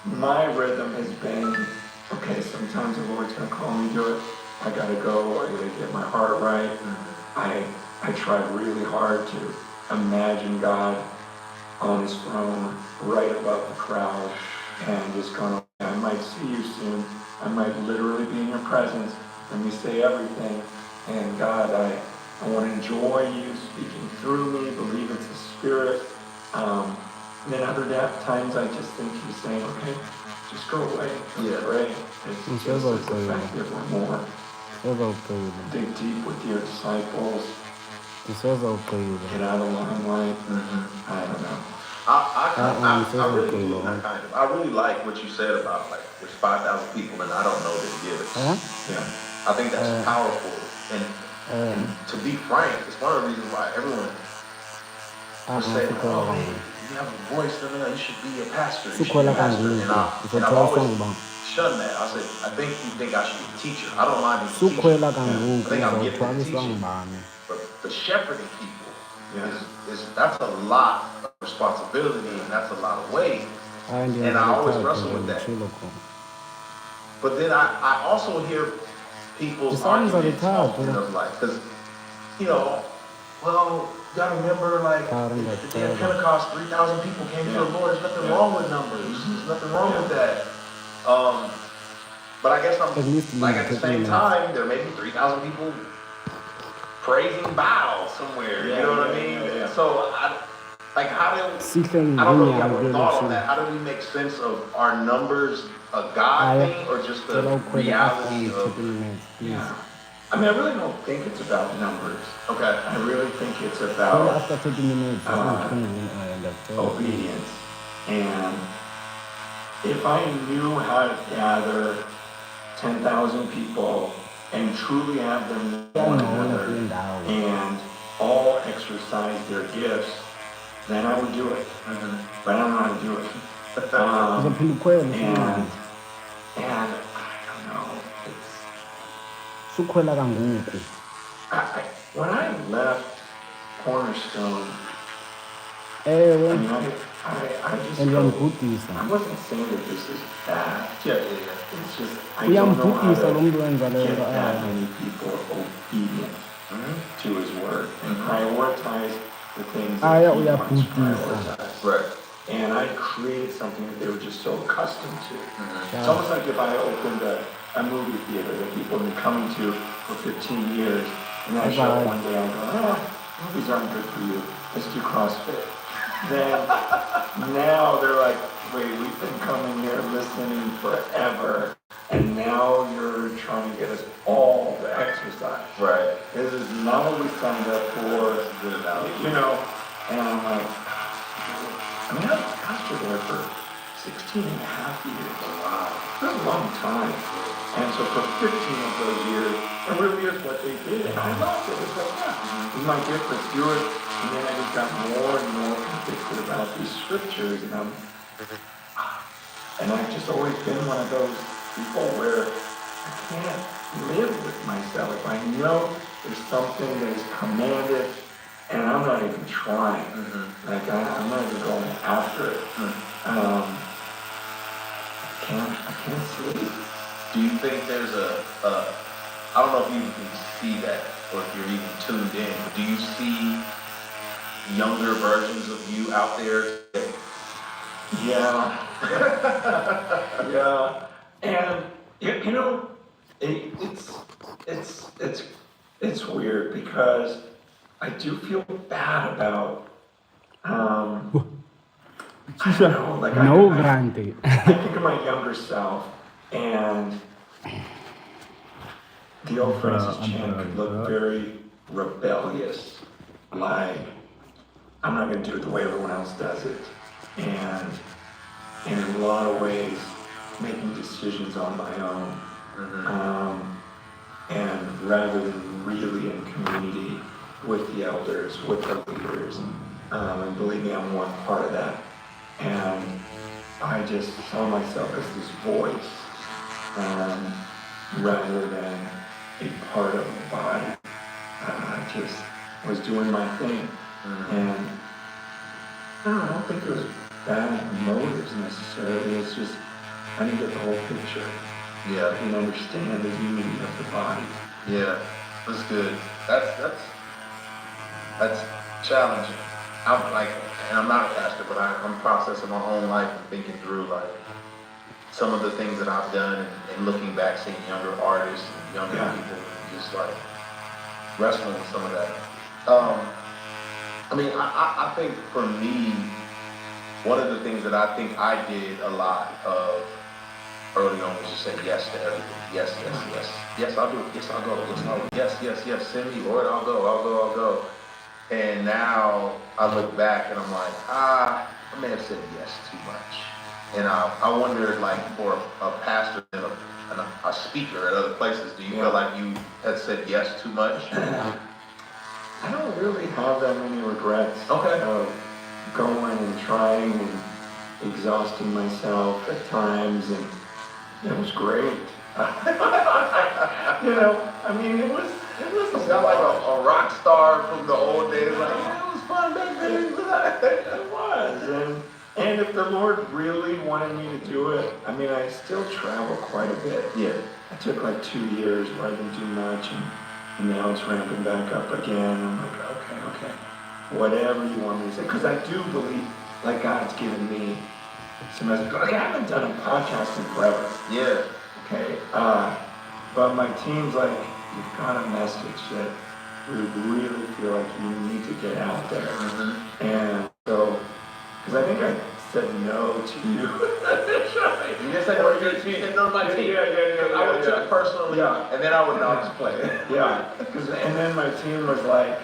my rhythm has been, okay, sometimes the Lord's gonna call me to do it. I gotta go, I gotta get my heart right. I try really hard to imagine God on his throne, right above the crowd, and just going, I might see you soon. I might literally be in your presence. Let me say everything. And God, I want to enjoy you speaking through me, believe it's the Spirit. And then other times I just think he's saying, okay, just go away, just pray. It's just as effective or more. Dig deep with your disciples. Get out of limelight. I don't know.
I really do. I really like what you said about like there's 5,000 people and I don't know their gifts.
Yeah.
I think that's powerful. And to be frank, it's one of the reasons why everyone was saying, oh, hey, you have a voice, you should be a pastor. You should be a pastor. And I've always shunned that. I said, I think you think I should be a teacher. I don't mind being a teacher. I think I'm gifted in teaching. But the shepherding people that's a lot of responsibility and that's a lot of weight. And I always wrestle with that. But then I also hear people's arguments of like, because, well, you gotta remember, like, the day of Pentecost, 3,000 people came to the Lord. There's nothing wrong with numbers. There's nothing wrong with that. But I guess I'm, like, at the same time, there may be 3,000 people praising Baal somewhere. You know what I mean? So, I don't know if you have a thought on that. How do we make sense of our numbers a God thing or just the reality of...
Yeah. I mean, I really don't think it's about numbers.
Okay.
I really think it's about obedience. And if I knew how to gather 10,000 people and truly have them know one another and all exercise their gifts, then I would do it. But I don't know how to do it. And I don't know. When I left Cornerstone, I just I wasn't saying that this is bad. It's just I don't know how to get that many people obedient to his word and prioritize the things that he wants to prioritize.
Right.
And I created something that they were just so accustomed to. It's almost like if I opened a movie theater that people have been coming to for 15 years, and I show up one day, I go, movies aren't good for you. Let's do CrossFit. Then now they're like, wait, we've been coming here listening forever, and now you're trying to get us all to exercise.
Right.
This is not what we signed up for, and I'm like, I mean, I was a pastor there for 16 and a half years. Wow. That's a long time. And so for 15 of those years, it really is what they did. And I loved it. It was like, this is my gift, let's do it. And then I just got more and more convicted about these scriptures. And I've just always been one of those people where I can't live with myself. I know there's something that is commanded, and I'm not even trying. Like, I'm not even going after it. I can't sleep.
Do you think there's I don't know if you can see that or if you're even tuned in, but do you see younger versions of you out there today?
Yeah. Yeah. And, it's weird because I do feel bad about, I don't know, like I think of my younger self, and the old Francis Chan could look very rebellious, like, I'm not going to do it the way everyone else does it, and in a lot of ways, making decisions on my own, and rather than really in community with the elders, with the leaders, and believe me, I'm one part of that. And I just saw myself as this voice, rather than a part of the body. I just was doing my thing. And I don't think it was bad motives necessarily. It's just kind of get the whole picture
Yeah.
and understand the unity of the body.
Yeah. That's good. That's challenging. I'm like, and I'm not a pastor, but I'm processing my own life and thinking through like some of the things that I've done and looking back, seeing younger artists and younger people, and just like wrestling with some of that. I mean, I think for me, one of the things that I think I did a lot of early on was just say yes to everything. Yes, yes, yes. Yes, I'll do it. Yes, I'll go. Yes, I'll. Yes, yes, yes. Send me, Lord. I'll go. I'll go. I'll go. And now I look back and I'm like, I may have said yes too much. And I wondered, like, for a pastor and a speaker at other places, do you feel like you had said yes too much?
I don't really have that many regrets of going and trying and exhausting myself at times, and it was great. You know, I mean, it was
Sound like a rock star from the old days, like, yeah, it was fun back then.
It was, and if the Lord really wanted me to do it, I mean, I still travel quite a bit.
Yeah.
I took like 2 years where I didn't do much, and now it's ramping back up again. I'm like, okay, whatever you want me to say, because I do believe, like, God's given me some message. Like, I haven't done a podcast in forever.
Yeah.
Okay, but my team's like, you've got a message that we really feel like you need to get out there.
Mm-hmm.
And so, because I think I said no to you.
You just said no to your team. No to my team.
Yeah.
I would took personally.
Yeah.
And then I would not just play it.
Yeah, and then my team was like,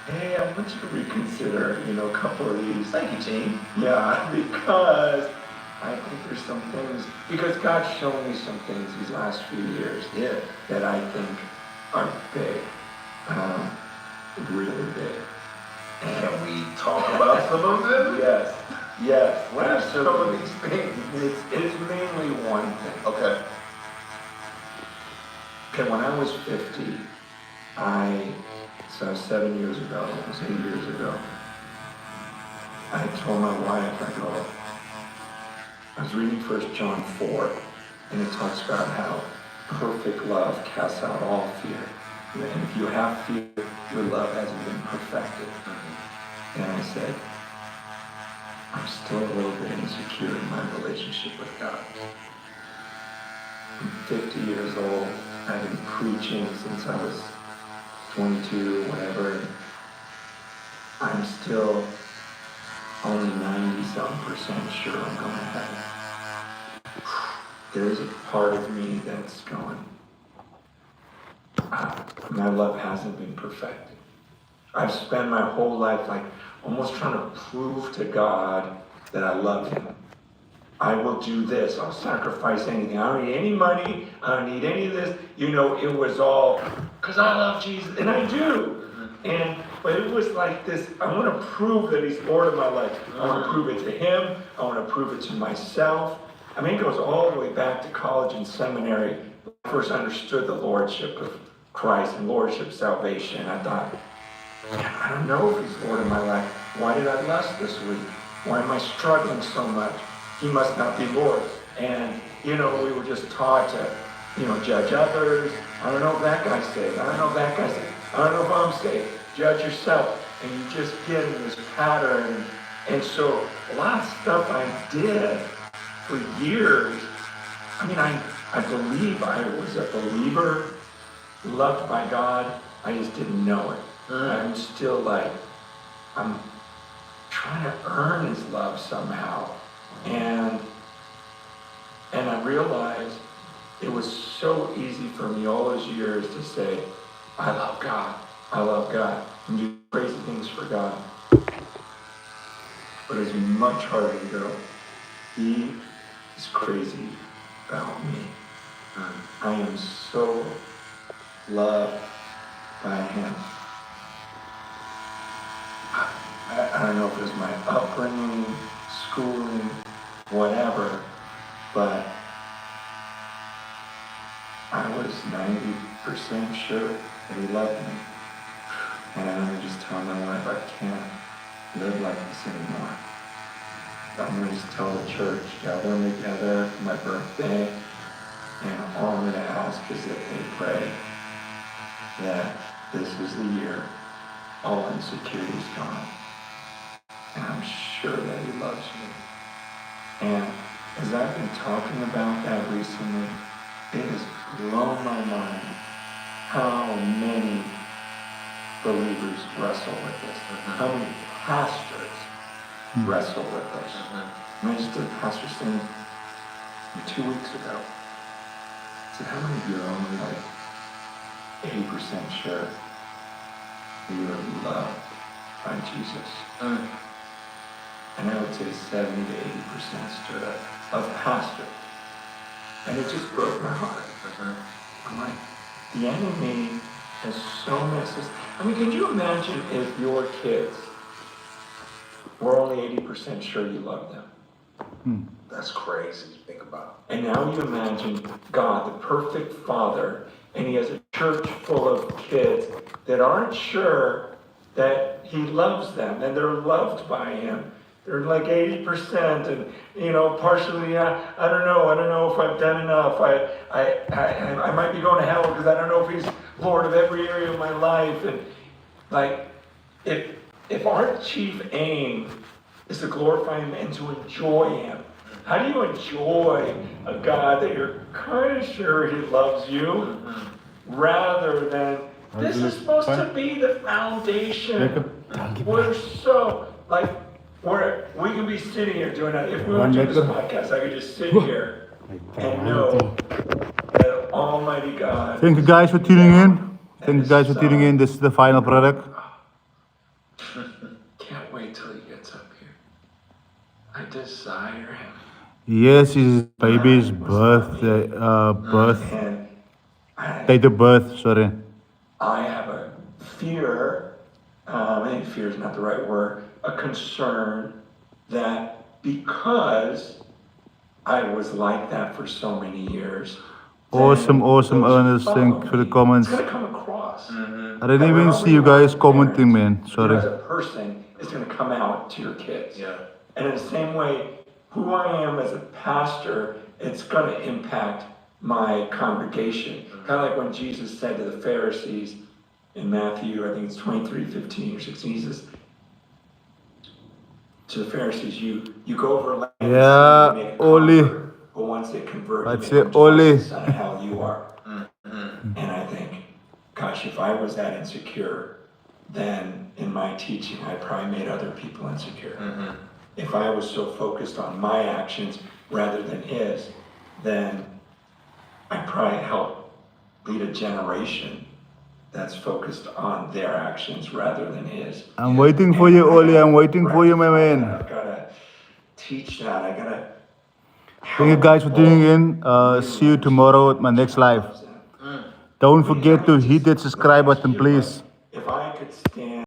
hey, I want you to reconsider, a couple of these.
Thank you, team.
Yeah, because I think there's some things, because God's shown me some things these last few years that I think are big, really big.
Can we talk about some of them?
Yes.
What are some of these things?
It's mainly one thing.
Okay,
when I was 50, so 7 years ago, it was 8 years ago, I told my wife, I was reading 1 John 4, and it talks about how perfect love casts out all fear. And if you have fear, your love hasn't been perfected. And I said, I'm still a little bit insecure in my relationship with God. I'm 50 years old. I've been preaching since I was 22 or whatever. And I'm still only 90-some% sure I'm going to heaven. There's a part of me that's going, my love hasn't been perfected. I've spent my whole life like almost trying to prove to God that I love him. I will do this. I'll sacrifice anything. I don't need any money. I don't need any of this. It was all because I love Jesus, and I do. But it was like this, I want to prove that he's Lord of my life. I want to prove it to him. I want to prove it to myself. I mean, it goes all the way back to college and seminary. I first understood the lordship of Christ and lordship salvation. I thought, I don't know if he's Lord of my life. Why did I lust this week? Why am I struggling so much? He must not be Lord. And, we were just taught to, judge others. I don't know if that guy's saved. I don't know if that guy's saved. I don't know if I'm saved. Judge yourself. And you just get in this pattern. And so a lot of stuff I did for years, I mean, I believe I was a believer, loved by God. I just didn't know it. I'm still like, I'm trying to earn his love somehow. And I realized it was so easy for me all those years to say, I love God, and do crazy things for God. But it's much harder to go, he is crazy about me. I am so loved by him. I don't know if it was my upbringing, schooling, whatever, but I was 90% sure that he loved me. And I just tell my wife, I can't live like this anymore. I'm going to tell the church, gather them together for my birthday, and all I'm going to ask is that they pray that this is the year all insecurity is gone. And I'm sure that he loves you. And as I've been talking about that recently, it has blown my mind how many believers wrestle with this. How many pastors wrestle with this. And I just did a pastor thing 2 weeks ago. I said, how many of you are only like 80% sure that you are loved by Jesus? And I would say 70 to 80% stood up of pastors. And it just broke my heart. I'm like, the enemy has so messed us. I mean, could you imagine if your kids were only 80% sure you love them?
That's crazy to think about.
And now you imagine God, the perfect Father, and he has a church full of kids that aren't sure that he loves them and they're loved by him. They're like 80% and, partially, I don't know if I've done enough. I might be going to hell because I don't know if he's Lord of every area of my life. And like, if our chief aim is to glorify him and to enjoy him, how do you enjoy a God that you're kind of sure he loves you rather than, this is supposed to be the foundation. We're so, we can be sitting here doing that. If we were doing this podcast, I could just sit here and know that Almighty God.
Thank you guys for tuning in. Thank you guys for tuning in. This is the final product.
Can't wait till he gets up here. I desire him.
Yes, his baby's birthday, date of birth, sorry.
I have a fear, I think fear is not the right word, a concern that because I was like that for so many years.
Awesome, Ernest. Thank you for the comments.
It's going to come across.
I didn't even see you guys commenting, man. Sorry.
As a person, it's going to come out to your kids. Yeah. And in the same way, who I am as a pastor, it's going to impact my congregation. Kind of like when Jesus said to the Pharisees in Matthew, I think it's 23:15 or 16, he says to the Pharisees, you go over land and you make a convert, but once they convert, you make them twice the son of hell you are. And I think, gosh, if I was that insecure, then in my teaching, I probably made other people insecure. If I was so focused on my actions rather than his, then I probably help lead a generation that's focused on their actions rather than his.
I'm waiting for you, Oli. I'm waiting for you, my man.
I've got to teach that. I got to.
Thank you guys for tuning in. See you tomorrow at my next live. Don't forget to hit that subscribe button, please.
If I could stand